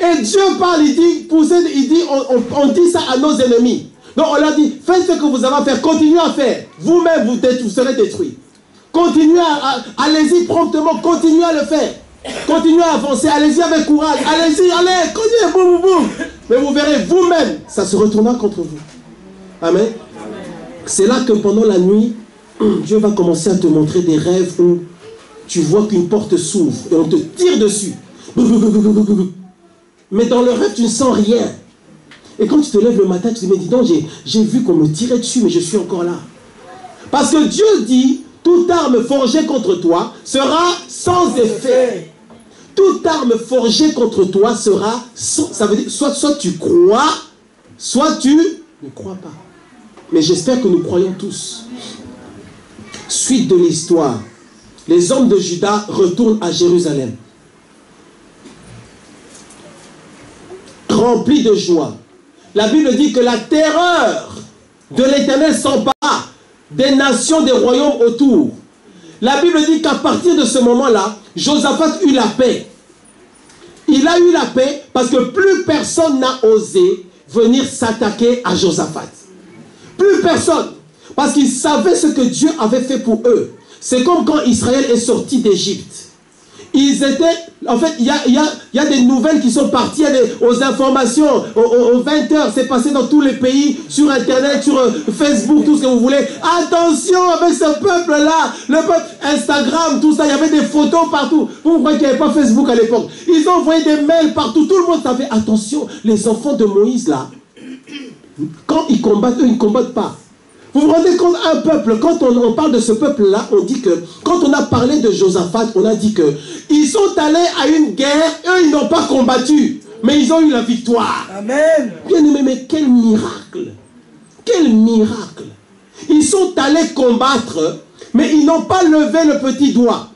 S1: et Dieu parle, il dit on dit ça à nos ennemis. Donc on leur dit faites ce que vous avez à faire, continuez à faire. Vous-même vous serez détruits. Continuez allez-y promptement, continuez à le faire. Continuez à avancer, allez-y avec courage, allez-y, allez, continuez, boum, boum, boum. Mais vous verrez vous-même, ça se retournera contre vous. Amen. C'est là que pendant la nuit, Dieu va commencer à te montrer des rêves où tu vois qu'une porte s'ouvre et on te tire dessus. Mais dans le rêve, tu ne sens rien. Et quand tu te lèves le matin, tu te dis, mais dis donc, j'ai vu qu'on me tirait dessus, mais je suis encore là. Parce que Dieu dit, toute arme forgée contre toi sera sans effet. Toute arme forgée contre toi sera sans... Ça veut dire, soit tu crois, soit tu ne crois pas. Mais j'espère que nous croyons tous. Suite de l'histoire. Les hommes de Juda retournent à Jérusalem. Remplis de joie. La Bible dit que la terreur de l'Éternel s'empara des nations, des royaumes autour. La Bible dit qu'à partir de ce moment-là, Josaphat eut la paix. Il a eu la paix parce que plus personne n'a osé venir s'attaquer à Josaphat. Plus personne. Parce qu'ils savaient ce que Dieu avait fait pour eux. C'est comme quand Israël est sorti d'Égypte. Ils étaient... En fait, il y a des nouvelles qui sont parties aux informations, aux 20h. C'est passé dans tous les pays, sur Internet, sur Facebook, tout ce que vous voulez. Attention avec ce peuple-là. Le peuple Instagram, tout ça. Il y avait des photos partout. Vous croyez qu'il n'y avait pas Facebook à l'époque? Ils ont envoyé des mails partout. Tout le monde savait. Attention, les enfants de Moïse, là, quand ils combattent, eux, ils ne combattent pas. Vous vous rendez compte, un peuple, quand on parle de ce peuple-là, on dit que, quand on a parlé de Josaphat, on a dit que, ils sont allés à une guerre, eux, ils n'ont pas combattu, mais ils ont eu la victoire. Amen. Bien aimé, mais quel miracle! Quel miracle! Ils sont allés combattre, mais ils n'ont pas levé le petit doigt.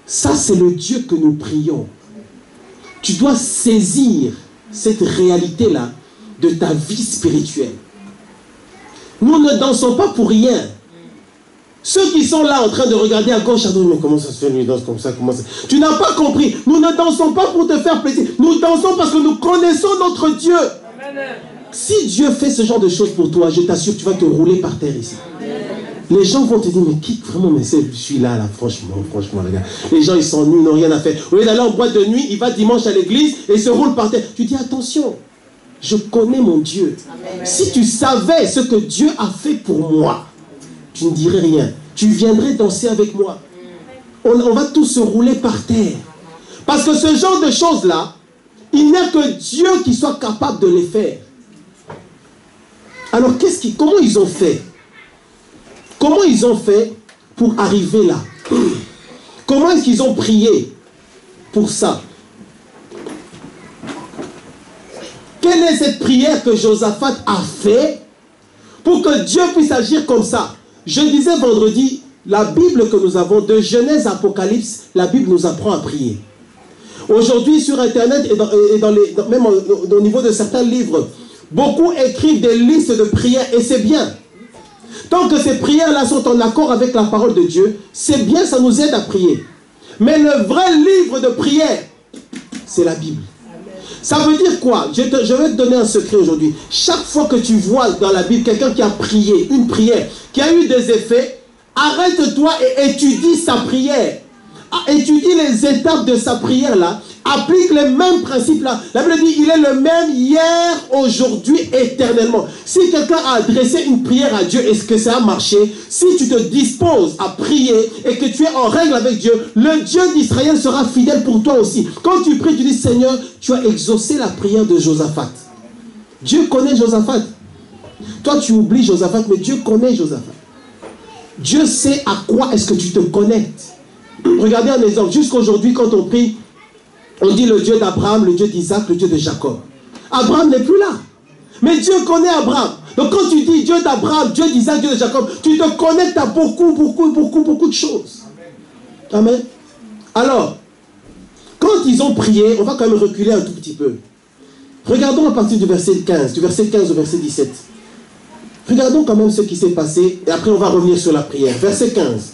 S1: Ça, c'est le Dieu que nous prions. Tu dois saisir cette réalité-là de ta vie spirituelle. Nous ne dansons pas pour rien. Ceux qui sont là en train de regarder à gauche, à droite, mais comment ça se fait, lui danse comme ça, comment ça... Tu n'as pas compris. Nous ne dansons pas pour te faire plaisir. Nous dansons parce que nous connaissons notre Dieu. Amen. Si Dieu fait ce genre de choses pour toi, je t'assure, tu vas te rouler par terre ici. Amen. Les gens vont te dire, mais qui vraiment, mais c'est celui-là, là, franchement, regarde. Les gens, ils s'ennuient, ils n'ont rien à faire. Au lieu d'aller en boîte de nuit, il va dimanche à l'église et il se roule par terre. Tu dis, attention. Je connais mon Dieu. Amen. Si tu savais ce que Dieu a fait pour moi, tu ne dirais rien. Tu viendrais danser avec moi. On va tous se rouler par terre. Parce que ce genre de choses-là, il n'y a que Dieu qui soit capable de les faire. Alors, comment ils ont fait? Comment ils ont fait pour arriver là? Comment est-ce qu'ils ont prié pour ça? Quelle est cette prière que Josaphat a fait pour que Dieu puisse agir comme ça? Je disais vendredi, la Bible que nous avons, de Genèse à Apocalypse, la Bible nous apprend à prier. Aujourd'hui, sur Internet et même au niveau de certains livres, beaucoup écrivent des listes de prières et c'est bien. Tant que ces prières-là sont en accord avec la parole de Dieu, c'est bien, ça nous aide à prier. Mais le vrai livre de prière, c'est la Bible. Ça veut dire quoi? Je vais te donner un secret aujourd'hui. Chaque fois que tu vois dans la Bible quelqu'un qui a prié, une prière, qui a eu des effets, arrête-toi et étudie sa prière. Étudie les étapes de sa prière là. Applique les mêmes principes là. La Bible dit, il est le même hier, aujourd'hui, éternellement. Si quelqu'un a adressé une prière à Dieu, est-ce que ça a marché? Si tu te disposes à prier et que tu es en règle avec Dieu, le Dieu d'Israël sera fidèle pour toi aussi. Quand tu pries, tu dis, Seigneur, tu as exaucé la prière de Josaphat. Dieu connaît Josaphat. Toi, tu oublies Josaphat, mais Dieu connaît Josaphat. Dieu sait à quoi est-ce que tu te connectes. Regardez un exemple. Jusqu'aujourd'hui, quand on prie, on dit le Dieu d'Abraham, le Dieu d'Isaac, le Dieu de Jacob. Abraham n'est plus là. Mais Dieu connaît Abraham. Donc quand tu dis Dieu d'Abraham, Dieu d'Isaac, Dieu de Jacob, tu te connectes à beaucoup de choses. Amen. Alors, quand ils ont prié, on va quand même reculer un tout petit peu. Regardons à partir du verset 15, du verset 15 au verset 17. Regardons quand même ce qui s'est passé, et après on va revenir sur la prière. Verset 15.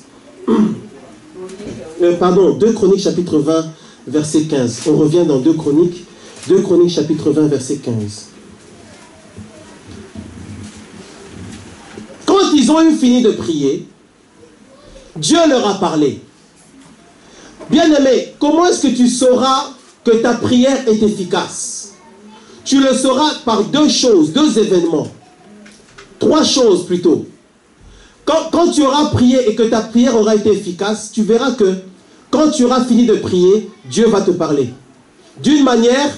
S1: 2 Chroniques chapitre 20, verset 15. On revient dans 2 Chroniques chapitre 20, verset 15. Quand ils ont eu fini de prier, Dieu leur a parlé. Bien-aimé, comment est-ce que tu sauras que ta prière est efficace? Tu le sauras par deux choses, deux événements. Trois choses plutôt. Quand tu auras prié et que ta prière aura été efficace, tu verras que quand tu auras fini de prier, Dieu va te parler. D'une manière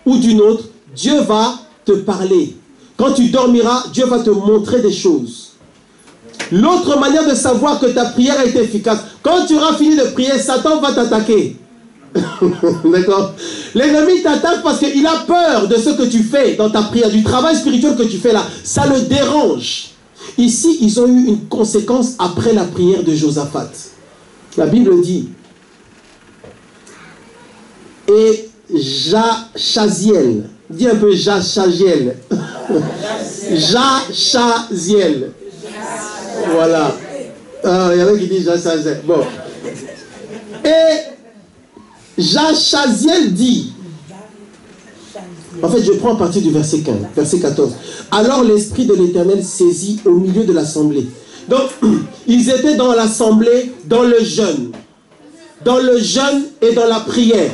S1: ou d'une autre, Dieu va te parler. Quand tu dormiras, Dieu va te montrer des choses. L'autre manière de savoir que ta prière a été efficace, quand tu auras fini de prier, Satan va t'attaquer. D'accord? L'ennemi t'attaque parce qu'il a peur de ce que tu fais dans ta prière, du travail spirituel que tu fais là. Ça le dérange. Ici, ils ont eu une conséquence après la prière de Josaphat. La Bible dit, et Jachaziel, dis un peu Jachaziel. Jachaziel. Voilà. Il y en a qui disent Jachaziel. Bon. Et Jachaziel dit, en fait je prends à partir du verset 15, verset 14. Alors l'Esprit de l'Éternel saisit au milieu de l'assemblée. Donc ils étaient dans l'assemblée, dans le jeûne et dans la prière.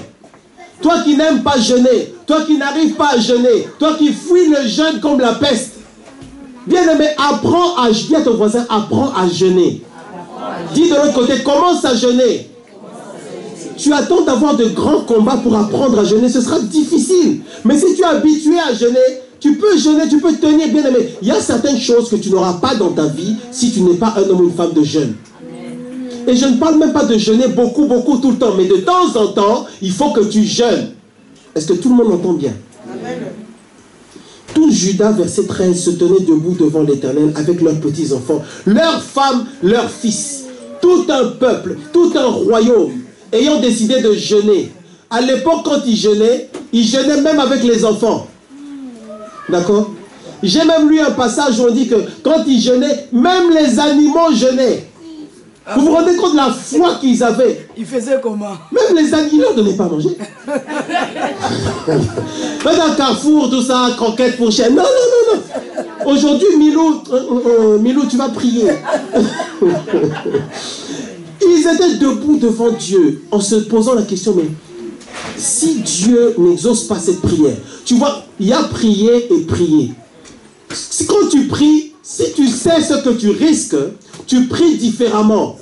S1: Toi qui n'aimes pas jeûner, toi qui n'arrives pas à jeûner, toi qui fuis le jeûne comme la peste, bien-aimé, apprends à jeûner. Dis à ton voisin, apprends à jeûner. Dis de l'autre côté, commence à jeûner. Tu attends d'avoir de grands combats pour apprendre à jeûner, ce sera difficile. Mais si tu es habitué à jeûner, tu peux jeûner, tu peux tenir, bien aimé. Il y a certaines choses que tu n'auras pas dans ta vie si tu n'es pas un homme ou une femme de jeûne. Et je ne parle même pas de jeûner beaucoup tout le temps, mais de temps en temps, il faut que tu jeûnes. Est-ce que tout le monde entend bien? Tout Juda, verset 13, se tenait debout devant l'Éternel avec leurs petits-enfants, leurs femmes, leurs fils, tout un peuple, tout un royaume, ayant décidé de jeûner. À l'époque, quand ils jeûnaient même avec les enfants. D'accord? J'ai même lu un passage où on dit que quand ils jeûnaient, même les animaux jeûnaient. Vous vous rendez compte de la foi qu'ils avaient?
S2: Ils faisaient comment?
S1: Même les animaux, ils ne leur donnaient pas à manger. Pas dans Carrefour, tout ça, croquettes pour chien. Non. Aujourd'hui, Milou, tu vas prier. Ils étaient debout devant Dieu en se posant la question, mais si Dieu n'exauce pas cette prière, tu vois, il y a prier et prier. Quand tu pries, si tu sais ce que tu risques, tu pries différemment.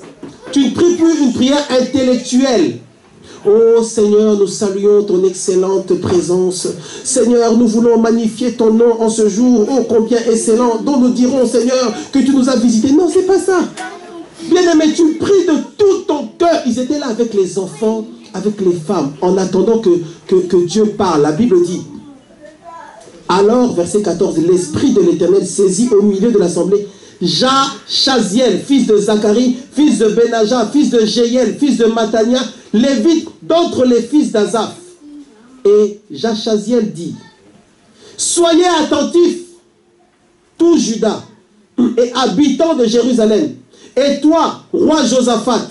S1: Tu ne pries plus une prière intellectuelle. Oh Seigneur, nous saluons ton excellente présence. Seigneur, nous voulons magnifier ton nom en ce jour. Oh, combien excellent, dont nous dirons, Seigneur, que tu nous as visités. Non, c'est pas ça. Bien-aimé, tu pries de tout ton cœur. Ils étaient là avec les enfants, avec les femmes, en attendant que Dieu parle. La Bible dit, alors, verset 14, l'Esprit de l'Éternel saisit au milieu de l'assemblée Jachaziel, fils de Zacharie, fils de Benaja, fils de Jéiel, fils de Matania, lévite d'entre les fils d'Azaph. Et Jachaziel dit, soyez attentifs, tout Juda et habitants de Jérusalem, et toi, roi Josaphat,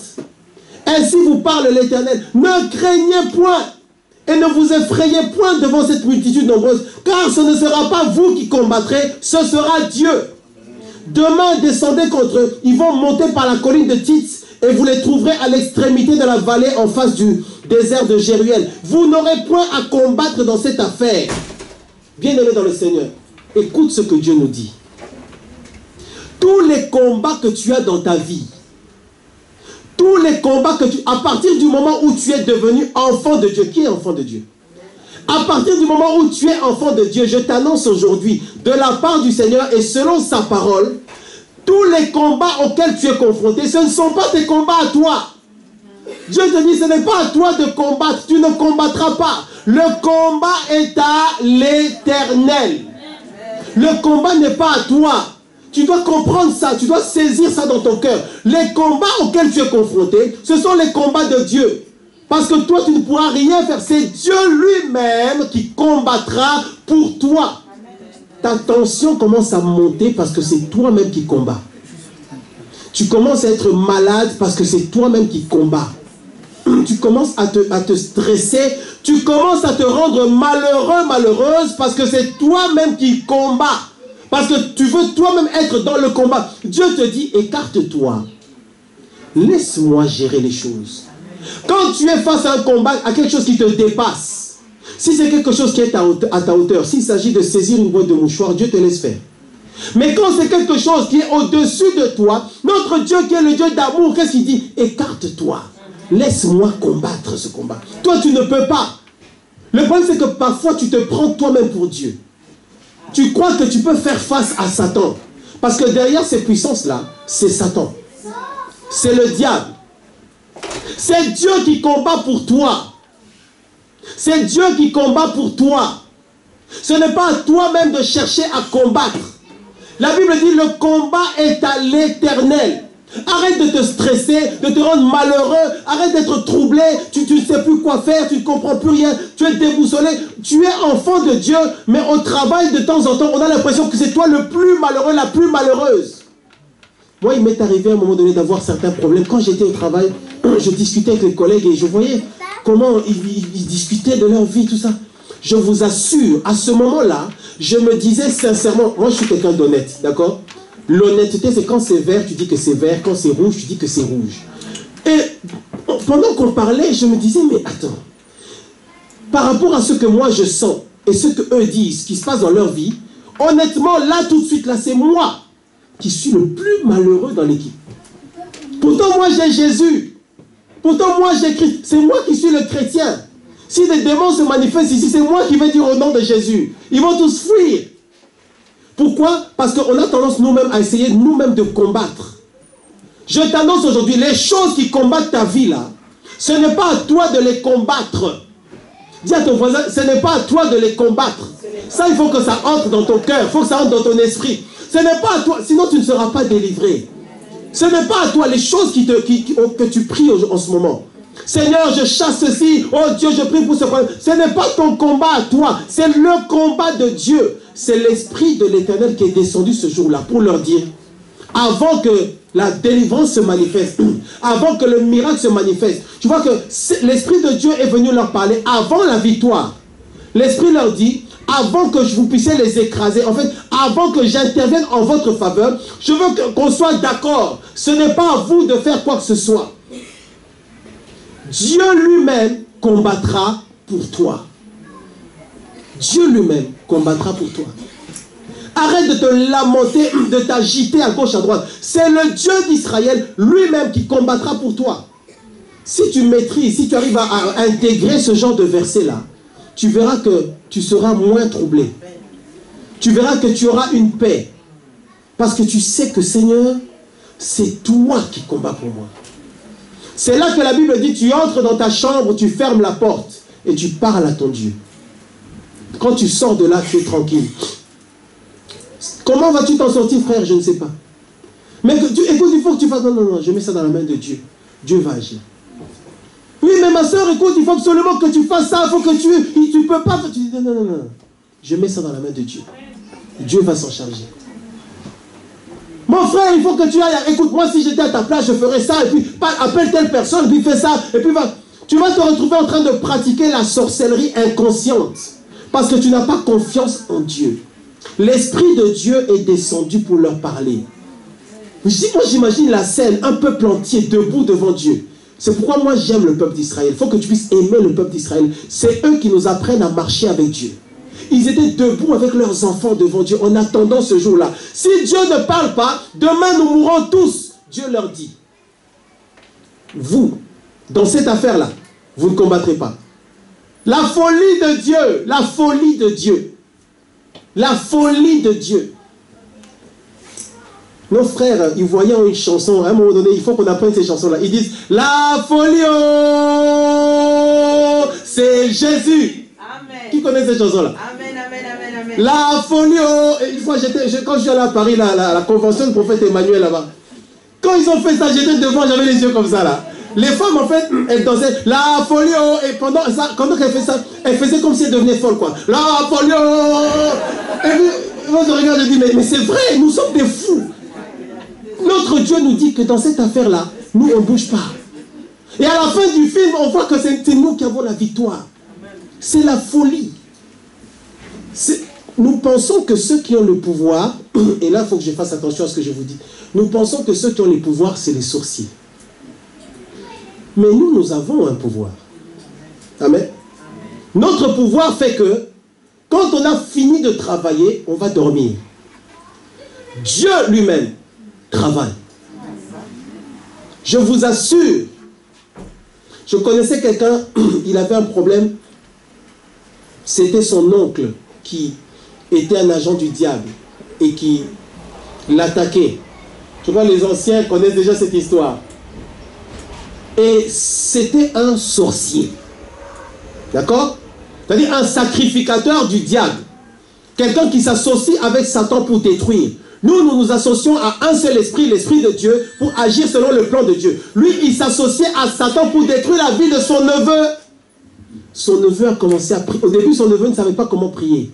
S1: ainsi vous parle l'Éternel, ne craignez point et ne vous effrayez point devant cette multitude nombreuse, car ce ne sera pas vous qui combattrez, ce sera Dieu. Demain, descendez contre eux. Ils vont monter par la colline de Tits et vous les trouverez à l'extrémité de la vallée en face du désert de Jéruel. Vous n'aurez point à combattre dans cette affaire. Bien-aimé dans le Seigneur, écoute ce que Dieu nous dit. Tous les combats que tu as dans ta vie, tous les combats que tu... À partir du moment où tu es devenu enfant de Dieu, qui est enfant de Dieu? À partir du moment où tu es enfant de Dieu, je t'annonce aujourd'hui, de la part du Seigneur et selon sa parole, tous les combats auxquels tu es confronté, ce ne sont pas tes combats à toi. Dieu te dit, ce n'est pas à toi de combattre, tu ne combattras pas. Le combat est à l'Éternel. Le combat n'est pas à toi. Tu dois comprendre ça, tu dois saisir ça dans ton cœur. Les combats auxquels tu es confronté, ce sont les combats de Dieu. Parce que toi, tu ne pourras rien faire. C'est Dieu lui-même qui combattra pour toi. Ta tension commence à monter parce que c'est toi-même qui combats. Tu commences à être malade parce que c'est toi-même qui combats. Tu commences à te stresser. Tu commences à te rendre malheureux, malheureuse parce que c'est toi-même qui combats. Parce que tu veux toi-même être dans le combat. Dieu te dit, écarte-toi. Laisse-moi gérer les choses. Quand tu es face à un combat, à quelque chose qui te dépasse, si c'est quelque chose qui est à ta hauteur, s'il s'agit de saisir une boîte de mouchoirs, Dieu te laisse faire. Mais quand c'est quelque chose qui est au-dessus de toi, notre Dieu qui est le Dieu d'amour, qu'est-ce qu'il dit? Écarte-toi. Laisse-moi combattre ce combat. Toi, tu ne peux pas. Le problème, c'est que parfois, tu te prends toi-même pour Dieu. Tu crois que tu peux faire face à Satan. Parce que derrière ces puissances-là, c'est Satan. C'est le diable. C'est Dieu qui combat pour toi. C'est Dieu qui combat pour toi. Ce n'est pas à toi-même de chercher à combattre. La Bible dit le combat est à l'Éternel. Arrête de te stresser, de te rendre malheureux, arrête d'être troublé, tu ne sais plus quoi faire, tu ne comprends plus rien, tu es déboussolé, tu es enfant de Dieu, mais au travail de temps en temps, on a l'impression que c'est toi le plus malheureux, la plus malheureuse. Moi, il m'est arrivé à un moment donné d'avoir certains problèmes. Quand j'étais au travail, je discutais avec les collègues et je voyais comment ils discutaient de leur vie, tout ça. Je vous assure, à ce moment-là, je me disais sincèrement, moi je suis quelqu'un d'honnête, d'accord? L'honnêteté, c'est quand c'est vert, tu dis que c'est vert. Quand c'est rouge, tu dis que c'est rouge. Et pendant qu'on parlait, je me disais, mais attends. Par rapport à ce que moi je sens et ce qu'eux disent, ce qui se passe dans leur vie, honnêtement, là, tout de suite, là, c'est moi qui suis le plus malheureux dans l'équipe. Pourtant, moi, j'ai Jésus. Pourtant, moi, j'ai Christ. C'est moi qui suis le chrétien. Si des démons se manifestent ici, c'est moi qui vais dire au nom de Jésus. Ils vont tous fuir. Pourquoi? Parce qu'on a tendance nous-mêmes à essayer nous-mêmes de combattre. Je t'annonce aujourd'hui, les choses qui combattent ta vie là, ce n'est pas à toi de les combattre. Dis à ton voisin, ce n'est pas à toi de les combattre. Ça, il faut que ça entre dans ton cœur, il faut que ça entre dans ton esprit. Ce n'est pas à toi, sinon tu ne seras pas délivré. Ce n'est pas à toi les choses que tu pries en ce moment. Seigneur, je chasse ceci. Oh Dieu, je prie pour ce problème. Ce n'est pas ton combat à toi, c'est le combat de Dieu. C'est l'Esprit de l'Éternel qui est descendu ce jour-là pour leur dire, avant que la délivrance se manifeste, avant que le miracle se manifeste, tu vois que l'Esprit de Dieu est venu leur parler avant la victoire. L'Esprit leur dit, avant que je vous puissiez les écraser, en fait, avant que j'intervienne en votre faveur, je veux qu'on soit d'accord. Ce n'est pas à vous de faire quoi que ce soit. Dieu lui-même combattra pour toi. Dieu lui-même combattra pour toi. Arrête de te lamenter, de t'agiter à gauche, à droite. C'est le Dieu d'Israël lui-même qui combattra pour toi. Si tu maîtrises, si tu arrives à intégrer ce genre de verset-là, tu verras que tu seras moins troublé. Tu verras que tu auras une paix. Parce que tu sais que Seigneur, c'est toi qui combats pour moi. C'est là que la Bible dit, tu entres dans ta chambre, tu fermes la porte et tu parles à ton Dieu. Quand tu sors de là, tu es tranquille. Comment vas-tu t'en sortir, frère? Je ne sais pas. Mais écoute, il faut que tu fasses... Non, je mets ça dans la main de Dieu. Dieu va agir. Oui, mais ma soeur, écoute, il faut absolument que tu fasses ça. Il faut que tu peux pas... Tu dis non. Je mets ça dans la main de Dieu. Dieu va s'en charger. Mon frère, il faut que tu ailles... Écoute, moi, si j'étais à ta place, je ferais ça. Et puis, appelle telle personne, puis fais ça. Et puis, tu vas te retrouver en train de pratiquer la sorcellerie inconsciente. Parce que tu n'as pas confiance en Dieu. L'Esprit de Dieu est descendu pour leur parler. Moi, j'imagine la scène, un peuple entier debout devant Dieu. C'est pourquoi moi, j'aime le peuple d'Israël. Il faut que tu puisses aimer le peuple d'Israël. C'est eux qui nous apprennent à marcher avec Dieu. Ils étaient debout avec leurs enfants devant Dieu en attendant ce jour-là. Si Dieu ne parle pas, demain nous mourrons tous. Dieu leur dit, vous, dans cette affaire-là, vous ne combattrez pas. La folie de Dieu, la folie de Dieu, la folie de Dieu. Nos frères, ils voyaient une chanson, à un moment donné, il faut qu'on apprenne ces chansons-là. Ils disent, la folie, oh, c'est Jésus. Amen. Qui connaît ces chansons-là?
S3: Amen, amen, amen,
S1: La folie, oh. Et une fois, quand je suis allé à Paris, la convention du prophète Emmanuel là-bas. Quand ils ont fait ça, j'étais devant, j'avais les yeux comme ça là. Les femmes, en fait, elles dansaient la folie, oh. Et pendant ça, quand elle fait ça, elle faisait comme si elle devenait folle, quoi. La folie, oh. Et puis, moi je regarde, je dis, mais c'est vrai, nous sommes des fous. Notre Dieu nous dit que dans cette affaire-là, nous, on ne bouge pas. Et à la fin du film, on voit que c'est nous qui avons la victoire. C'est la folie. Nous pensons que ceux qui ont le pouvoir, et là, il faut que je fasse attention à ce que je vous dis, nous pensons que ceux qui ont le pouvoir, c'est les sorciers. Mais nous, nous avons un pouvoir. Amen. Notre pouvoir fait que, quand on a fini de travailler, on va dormir. Dieu lui-même travaille. Je vous assure, je connaissais quelqu'un, il avait un problème, c'était son oncle qui était un agent du diable et qui l'attaquait. Je crois que les anciens connaissent déjà cette histoire. Et c'était un sorcier. D'accord? C'est-à-dire un sacrificateur du diable. Quelqu'un qui s'associe avec Satan pour détruire. Nous nous associons à un seul esprit, l'esprit de Dieu, pour agir selon le plan de Dieu. Lui, il s'associait à Satan pour détruire la vie de son neveu. Son neveu a commencé à prier. Au début, son neveu ne savait pas comment prier.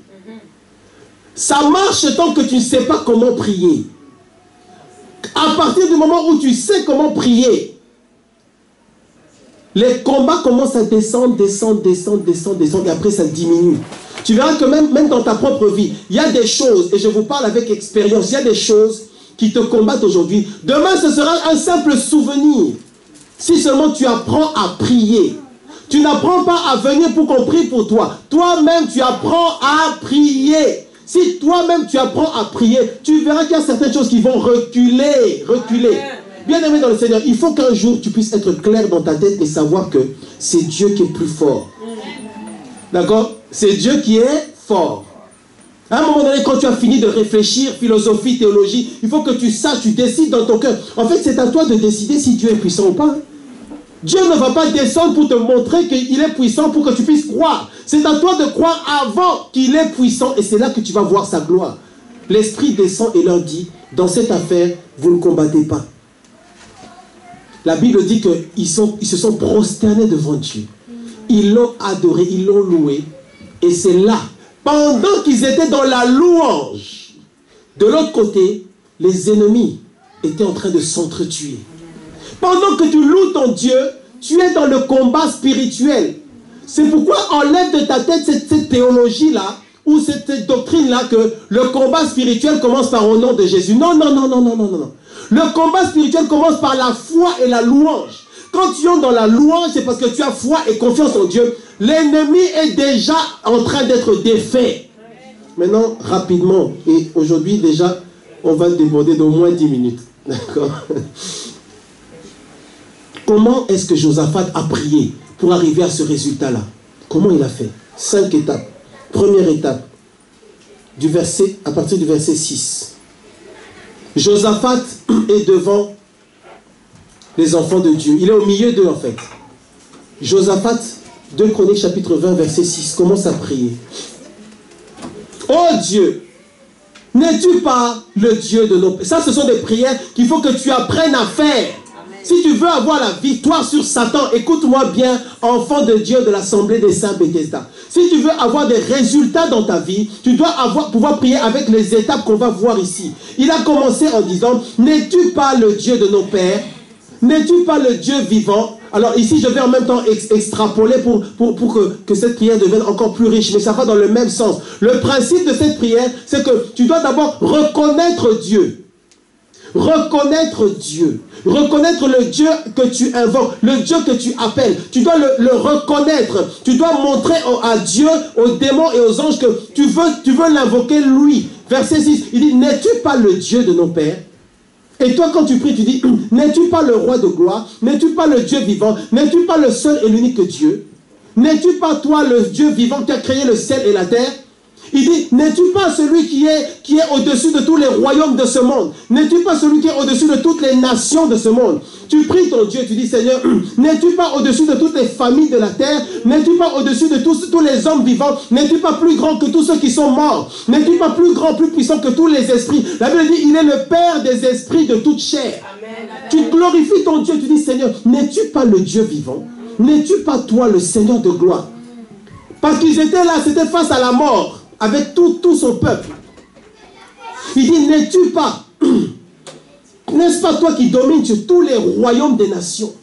S1: Ça marche tant que tu ne sais pas comment prier. À partir du moment où tu sais comment prier, les combats commencent à descendre, et après ça diminue. Tu verras que même dans ta propre vie, il y a des choses, et je vous parle avec expérience, il y a des choses qui te combattent aujourd'hui. Demain, ce sera un simple souvenir. Si seulement tu apprends à prier. Tu n'apprends pas à venir pour qu'on prie pour toi. Toi-même, tu apprends à prier. Si toi-même, tu apprends à prier, tu verras qu'il y a certaines choses qui vont reculer. Bien-aimé dans le Seigneur, il faut qu'un jour, tu puisses être clair dans ta tête et savoir que c'est Dieu qui est plus fort. D'accord? C'est Dieu qui est fort. À un moment donné, quand tu as fini de réfléchir, philosophie, théologie, il faut que tu saches, tu décides dans ton cœur. En fait, c'est à toi de décider si Dieu est puissant ou pas. Dieu ne va pas descendre pour te montrer qu'il est puissant pour que tu puisses croire. C'est à toi de croire avant qu'il est puissant et c'est là que tu vas voir sa gloire. L'Esprit descend et leur dit, dans cette affaire, vous ne combattez pas. La Bible dit qu'ils se sont prosternés devant Dieu. Ils l'ont adoré, ils l'ont loué. Et c'est là, pendant qu'ils étaient dans la louange, de l'autre côté, les ennemis étaient en train de s'entretuer. Pendant que tu loues ton Dieu, tu es dans le combat spirituel. C'est pourquoi enlève de ta tête cette théologie-là, ou cette doctrine-là, que le combat spirituel commence par au nom de Jésus. Non. Le combat spirituel commence par la foi et la louange. Quand tu es dans la louange, c'est parce que tu as foi et confiance en Dieu. L'ennemi est déjà en train d'être défait. Maintenant, rapidement, et aujourd'hui déjà, on va déborder d'au moins 10 minutes. D'accord? Comment est-ce que Josaphat a prié pour arriver à ce résultat-là? Comment il a fait? 5 étapes. Première étape, à partir du verset 6. Josaphat est devant les enfants de Dieu. Il est au milieu d'eux en fait. Josaphat, 2 Chroniques chapitre 20 verset 6, commence à prier. Oh Dieu, n'es-tu pas le Dieu de nos pères? Ça, ce sont des prières qu'il faut que tu apprennes à faire. Si tu veux avoir la victoire sur Satan, écoute-moi bien, enfant de Dieu de l'Assemblée des Saints Bethesda. Si tu veux avoir des résultats dans ta vie, tu dois pouvoir prier avec les étapes qu'on va voir ici. Il a commencé en disant, n'es-tu pas le Dieu de nos pères? N'es-tu pas le Dieu vivant? Alors ici, je vais en même temps extrapoler pour que cette prière devienne encore plus riche, mais ça va dans le même sens. Le principe de cette prière, c'est que tu dois d'abord reconnaître Dieu. Reconnaître Dieu. Reconnaître le Dieu que tu invoques, le Dieu que tu appelles. Tu dois le reconnaître. Tu dois montrer à Dieu, aux démons et aux anges que tu veux l'invoquer lui. Verset 6, il dit, n'es-tu pas le Dieu de nos pères? Et toi, quand tu pries, tu dis, n'es-tu pas le roi de gloire? N'es-tu pas le Dieu vivant? N'es-tu pas le seul et l'unique Dieu? N'es-tu pas toi le Dieu vivant qui a créé le ciel et la terre? Il dit, n'es-tu pas celui qui est au-dessus de tous les royaumes de ce monde? N'es-tu pas celui qui est au-dessus de toutes les nations de ce monde? Tu pries ton Dieu, tu dis, Seigneur, n'es-tu pas au-dessus de toutes les familles de la terre? N'es-tu pas au-dessus de tous les hommes vivants? N'es-tu pas plus grand que tous ceux qui sont morts? N'es-tu pas plus grand, plus puissant que tous les esprits? La Bible dit, il est le Père des esprits de toute chair. Amen. Tu glorifies ton Dieu, tu dis, Seigneur, n'es-tu pas le Dieu vivant? N'es-tu pas toi le Seigneur de gloire? Parce qu'ils étaient là, c'était face à la mort, avec tout son peuple. Il dit, n'es-tu pas, n'est-ce pas toi qui domines sur tous les royaumes des nations?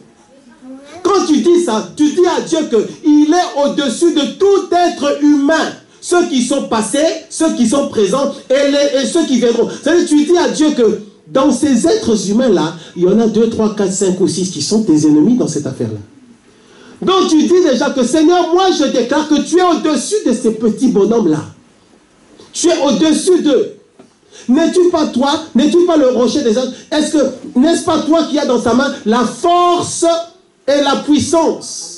S1: Quand tu dis ça, tu dis à Dieu qu'il est au-dessus de tout être humain. Ceux qui sont passés, ceux qui sont présents et ceux qui viendront. C'est-à-dire, tu dis à Dieu que dans ces êtres humains-là, il y en a 2, 3, 4, 5 ou 6 qui sont tes ennemis dans cette affaire-là. Donc tu dis déjà que Seigneur, moi je déclare que tu es au-dessus de ces petits bonhommes-là. Tu es au-dessus d'eux. N'es-tu pas toi, n'es-tu pas le rocher des anges? Est-ce que, n'est-ce pas toi qui as dans ta main la force et la puissance?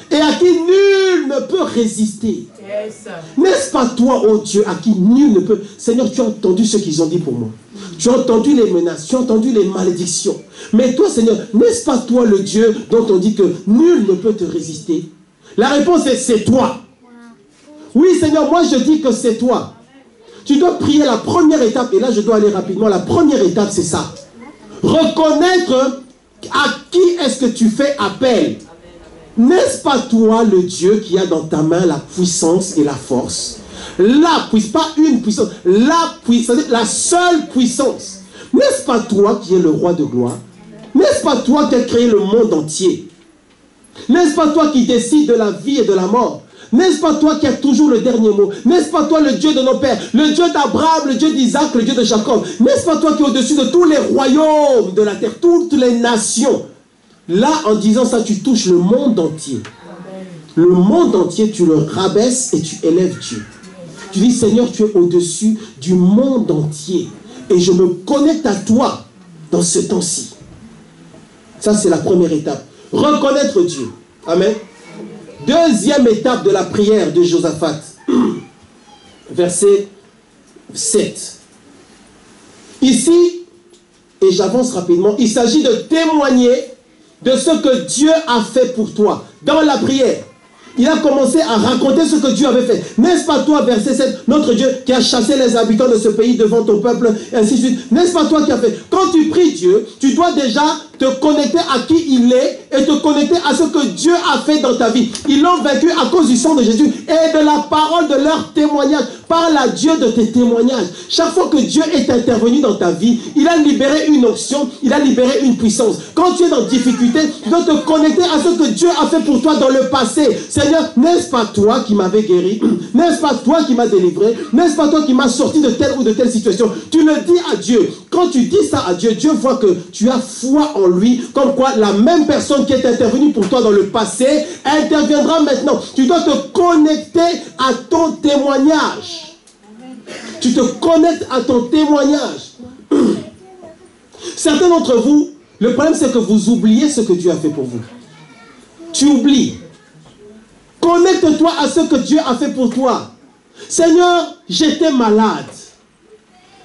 S1: Et à qui nul ne peut résister. Yes. N'est-ce pas toi, oh Dieu, à qui nul ne peut... Seigneur, tu as entendu ce qu'ils ont dit pour moi. Tu as entendu les menaces, tu as entendu les malédictions. Mais toi, Seigneur, n'est-ce pas toi le Dieu dont on dit que nul ne peut te résister? La réponse est, c'est toi. Oui, Seigneur, moi je dis que c'est toi. Tu dois prier la première étape, et là je dois aller rapidement. La première étape, c'est ça. Reconnaître à qui est-ce que tu fais appel. N'est-ce pas toi le Dieu qui a dans ta main la puissance et la force? La puissance, pas une puissance, la puissance, la seule puissance. N'est-ce pas toi qui es le roi de gloire? N'est-ce pas toi qui as créé le monde entier? N'est-ce pas toi qui décides de la vie et de la mort? N'est-ce pas toi qui as toujours le dernier mot? N'est-ce pas toi le Dieu de nos pères? Le Dieu d'Abraham, le Dieu d'Isaac, le Dieu de Jacob? N'est-ce pas toi qui es au-dessus de tous les royaumes de la terre, toutes les nations? Là, en disant ça, tu touches le monde entier. Le monde entier, tu le rabaisses et tu élèves Dieu. Tu dis, Seigneur, tu es au-dessus du monde entier. Et je me connecte à toi dans ce temps-ci. Ça, c'est la première étape. Reconnaître Dieu. Amen. Deuxième étape de la prière de Josaphat. Verset 7. Ici, et j'avance rapidement, il s'agit de témoigner de ce que Dieu a fait pour toi. Dans la prière, il a commencé à raconter ce que Dieu avait fait. N'est-ce pas toi, verset 7, notre Dieu qui a chassé les habitants de ce pays devant ton peuple, et ainsi de suite. N'est-ce pas toi qui as fait? Quand tu pries Dieu, tu dois déjà te connecter à qui il est et te connecter à ce que Dieu a fait dans ta vie. Ils l'ont vaincu à cause du sang de Jésus et de la parole de leur témoignage. Parle à Dieu de tes témoignages. Chaque fois que Dieu est intervenu dans ta vie, il a libéré une option, il a libéré une puissance. Quand tu es dans difficulté, tu dois te connecter à ce que Dieu a fait pour toi dans le passé. Seigneur, n'est-ce pas toi qui m'avais guéri? N'est-ce pas toi qui m'as délivré? N'est-ce pas toi qui m'as sorti de telle ou de telle situation? Tu le dis à Dieu. Quand tu dis ça à Dieu, Dieu voit que tu as foi en lui, comme quoi la même personne qui est intervenue pour toi dans le passé interviendra maintenant. Tu dois te connecter à ton témoignage. Tu te connectes à ton témoignage. Certains d'entre vous, le problème c'est que vous oubliez ce que Dieu a fait pour vous. Tu oublies. Connecte-toi à ce que Dieu a fait pour toi. Seigneur, j'étais malade.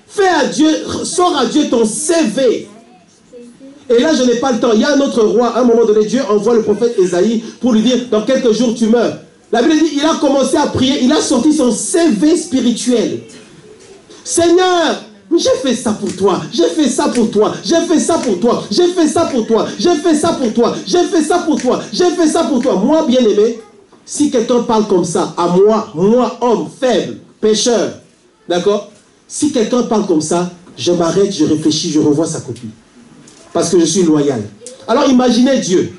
S1: Fais à Dieu, sors à Dieu ton CV. Et là, je n'ai pas le temps. Il y a un autre roi, à un moment donné, Dieu envoie le prophète Ésaïe pour lui dire, dans quelques jours, tu meurs. La Bible dit, il a commencé à prier, il a sorti son CV spirituel. Seigneur, j'ai fait ça pour toi, j'ai fait ça pour toi, j'ai fait ça pour toi, j'ai fait ça pour toi, j'ai fait ça pour toi, j'ai fait ça pour toi, j'ai fait ça pour toi. Moi, bien-aimé, si quelqu'un parle comme ça à moi, homme faible, pécheur, d'accord? Si quelqu'un parle comme ça, je m'arrête, je réfléchis, je revois sa copie. Parce que je suis loyal. Alors imaginez Dieu.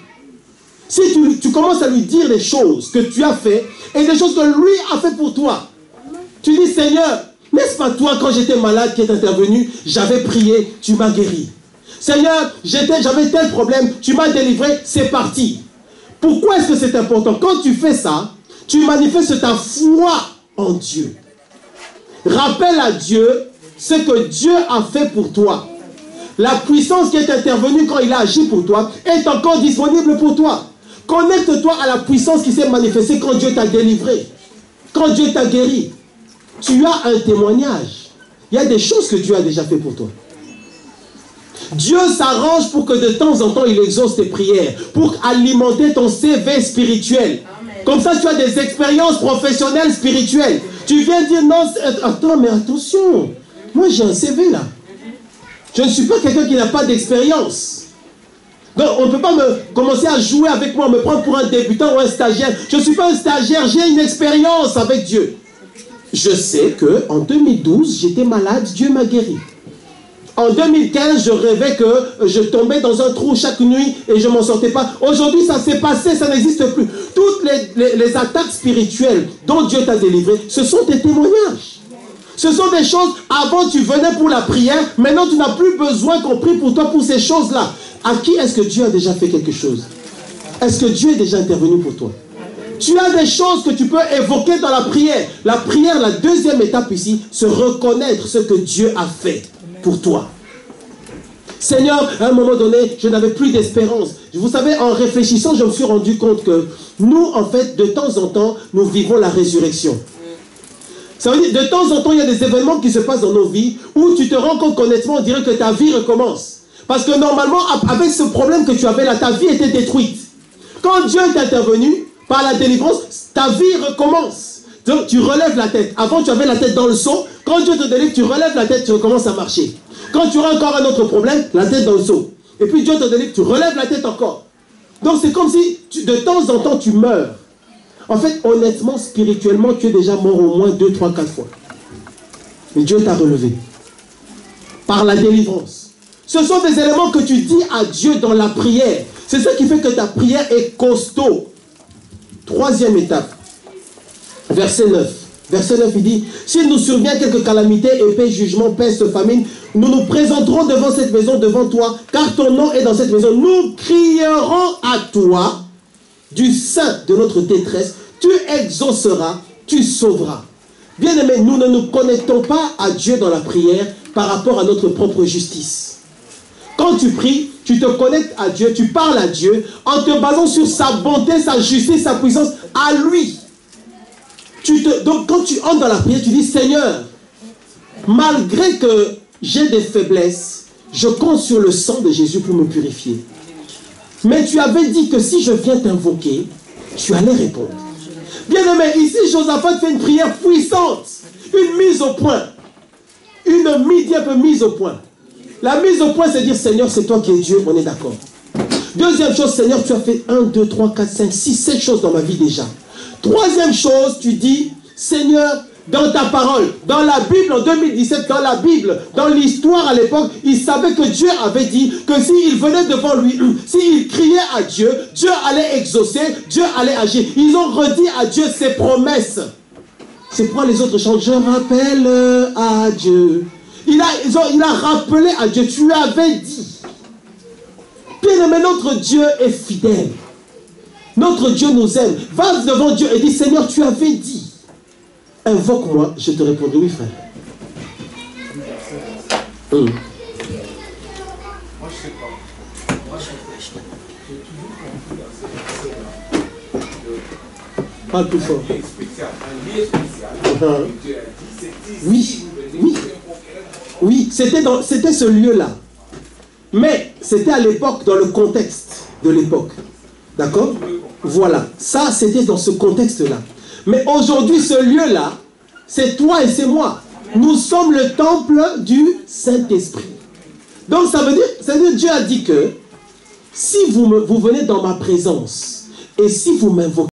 S1: Si tu commences à lui dire les choses que tu as fait et des choses que lui a fait pour toi, tu dis, Seigneur, n'est-ce pas toi, quand j'étais malade, qui est intervenu, j'avais prié, tu m'as guéri. Seigneur, j'avais tel problème, tu m'as délivré, c'est parti. Pourquoi est-ce que c'est important? Quand tu fais ça, tu manifestes ta foi en Dieu. Rappelle à Dieu ce que Dieu a fait pour toi. La puissance qui est intervenue quand il a agi pour toi est encore disponible pour toi. Connecte-toi à la puissance qui s'est manifestée quand Dieu t'a délivré, quand Dieu t'a guéri. tu as un témoignage. Il y a des choses que Dieu a déjà fait pour toi. Dieu s'arrange pour que de temps en temps, il exauce tes prières, pour alimenter ton CV spirituel. Amen. Comme ça, tu as des expériences professionnelles spirituelles. Tu viens dire, non, attends, mais attention, moi j'ai un CV là. Je ne suis pas quelqu'un qui n'a pas d'expérience. Donc, on ne peut pas commencer à jouer avec moi, me prendre pour un débutant ou un stagiaire. Je ne suis pas un stagiaire, j'ai une expérience avec Dieu. Je sais qu'en 2012, j'étais malade, Dieu m'a guéri. En 2015, je rêvais que je tombais dans un trou chaque nuit et je ne m'en sortais pas. Aujourd'hui, ça s'est passé, ça n'existe plus. Toutes les attaques spirituelles dont Dieu t'a délivré, ce sont des témoignages. Ce sont des choses, avant tu venais pour la prière, maintenant tu n'as plus besoin qu'on prie pour toi pour ces choses-là. À qui est-ce que Dieu a déjà fait quelque chose? Est-ce que Dieu est déjà intervenu pour toi? Tu as des choses que tu peux évoquer dans la prière. La prière, la deuxième étape ici, c'est reconnaître ce que Dieu a fait pour toi. Seigneur, à un moment donné, je n'avais plus d'espérance. Vous savez, en réfléchissant, je me suis rendu compte que nous, en fait, de temps en temps, nous vivons la résurrection. Ça veut dire, de temps en temps, il y a des événements qui se passent dans nos vies où tu te rends compte qu'honnêtement, on dirait que ta vie recommence. Parce que normalement, avec ce problème que tu avais là, ta vie était détruite. Quand Dieu est intervenu, par la délivrance, ta vie recommence. Donc, tu relèves la tête. Avant, tu avais la tête dans le seau. Quand Dieu te délivre, tu relèves la tête, tu recommences à marcher. Quand tu auras encore un autre problème, la tête dans le seau. Et puis Dieu te délivre, tu relèves la tête encore. Donc, c'est comme si, de temps en temps, tu meurs. En fait, honnêtement, spirituellement, tu es déjà mort au moins 2, 3, 4 fois. Mais Dieu t'a relevé. Par la délivrance. Ce sont des éléments que tu dis à Dieu dans la prière. C'est ça qui fait que ta prière est costaud. Troisième étape. Verset 9. Verset 9, il dit, s'il nous survient quelque calamité, épée, jugement, peste, famine, nous nous présenterons devant cette maison, devant toi, car ton nom est dans cette maison. Nous crierons à toi du sein de notre détresse, tu exauceras, tu sauveras. Bien-aimés, nous ne nous connectons pas à Dieu dans la prière par rapport à notre propre justice. Quand tu pries, tu te connectes à Dieu, tu parles à Dieu en te basant sur sa bonté, sa justice, sa puissance, à lui. Donc quand tu entres dans la prière, tu dis, Seigneur, malgré que j'ai des faiblesses, je compte sur le sang de Jésus pour me purifier. Mais tu avais dit que si je viens t'invoquer, tu allais répondre. Bien-aimé, ici, Josaphat fait une prière puissante, une mise au point. Une mise au point. La mise au point, c'est dire, Seigneur, c'est toi qui es Dieu, on est d'accord. Deuxième chose, Seigneur, tu as fait 1, 2, 3, 4, 5, 6, 7 choses dans ma vie déjà. Troisième chose, tu dis, Seigneur, dans ta parole, dans la Bible en 2017, dans la Bible, dans l'histoire à l'époque, il savait que Dieu avait dit que s'il venait devant lui, s'il criait à Dieu, Dieu allait exaucer, Dieu allait agir. Ils ont redit à Dieu ses promesses. C'est pourquoi les autres chantent, je rappelle à Dieu. Il a rappelé à Dieu, tu avais dit. Bien aimé, notre Dieu est fidèle. Notre Dieu nous aime. Va devant Dieu et dis, Seigneur, tu avais dit. Invoque-moi, je te répondrai, oui frère. Moi je sais pas. Moi je parle plus fort. Oui, oui. Oui, c'était ce lieu-là. Mais c'était à l'époque, dans le contexte de l'époque. D'accord? Voilà. Ça, c'était dans ce contexte-là. Mais aujourd'hui, ce lieu-là, c'est toi et c'est moi. Nous sommes le temple du Saint-Esprit. Donc, ça veut dire Dieu a dit que si vous venez dans ma présence et si vous m'invoquez,